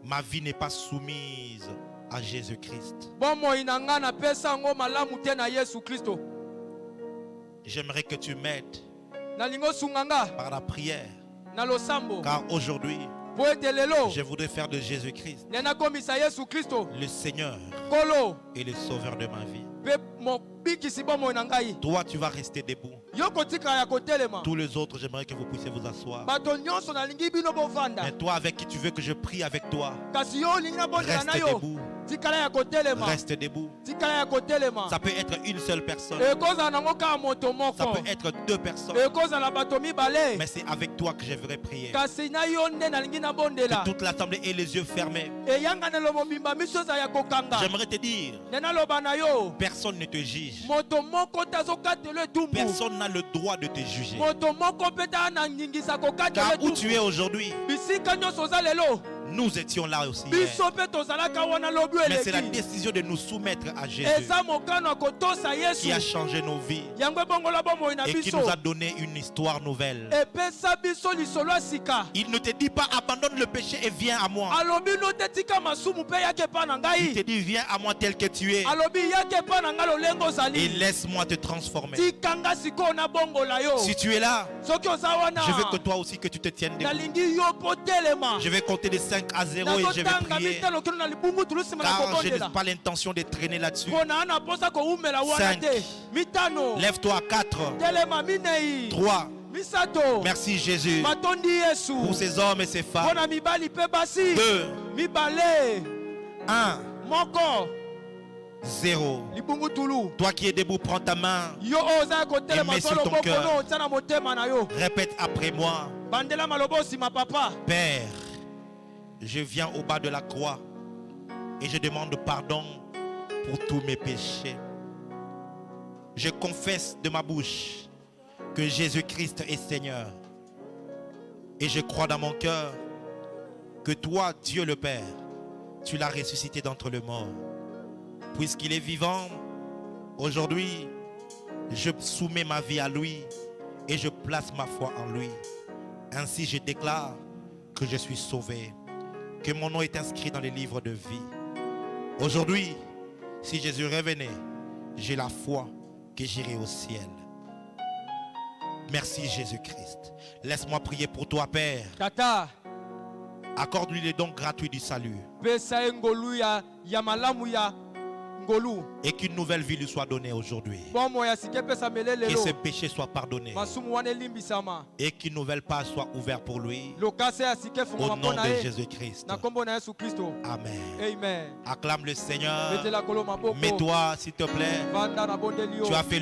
ma vie n'est pas soumise à Jésus-Christ. J'aimerais que tu m'aides par la prière, car aujourd'hui je voudrais faire de Jésus-Christ le Seigneur et le Sauveur de ma vie. Toi, tu vas rester debout. Tous les autres, j'aimerais que vous puissiez vous asseoir. Mais toi, avec qui tu veux que je prie avec toi, reste debout. Reste debout. Ça peut être une seule personne. Ça peut être deux personnes. Mais c'est avec toi que je voudrais prier. Que toute l'assemblée ait les yeux fermés. J'aimerais te dire, personne ne te juge. Personne n'a le droit de te juger. Car où tu es aujourd'hui, nous étions là aussi hier. Mais c'est la décision de nous soumettre à Jésus qui a changé nos vies et qui nous a donné une histoire nouvelle. Il ne te dit pas abandonne le péché et viens à moi. Il te dit viens à moi tel que tu es et laisse-moi te transformer. Si tu es là, je veux que toi aussi que tu te tiennes debout. Je vais compter de 5 à 0 et je vais prier, car je n'ai pas l'intention de traîner là-dessus. 5, lève-toi à 4, 3, merci Jésus pour ces hommes et ces femmes. 2, 1, 0. Toi qui es debout, prends ta main et mets sur ton cœur. Répète après moi. Père, je viens au bas de la croix et je demande pardon pour tous mes péchés. Je confesse de ma bouche que Jésus-Christ est Seigneur. Et je crois dans mon cœur que toi, Dieu le Père, tu l'as ressuscité d'entre les morts. Puisqu'il est vivant, aujourd'hui, je soumets ma vie à lui et je place ma foi en lui. Ainsi, je déclare que je suis sauvé, que mon nom est inscrit dans les livres de vie. Aujourd'hui, si Jésus revenait, j'ai la foi que j'irai au ciel. Merci Jésus-Christ. Laisse-moi prier pour toi, Père. Tata, accorde-lui les dons gratuits du salut. Et qu'une nouvelle vie lui soit donnée aujourd'hui. Que ses péchés soient pardonnés. Et qu'une nouvelle page soit ouverte pour lui. Au nom de Jésus-Christ. Amen. Acclame le Seigneur. Mets-toi, s'il te plaît. Tu as fait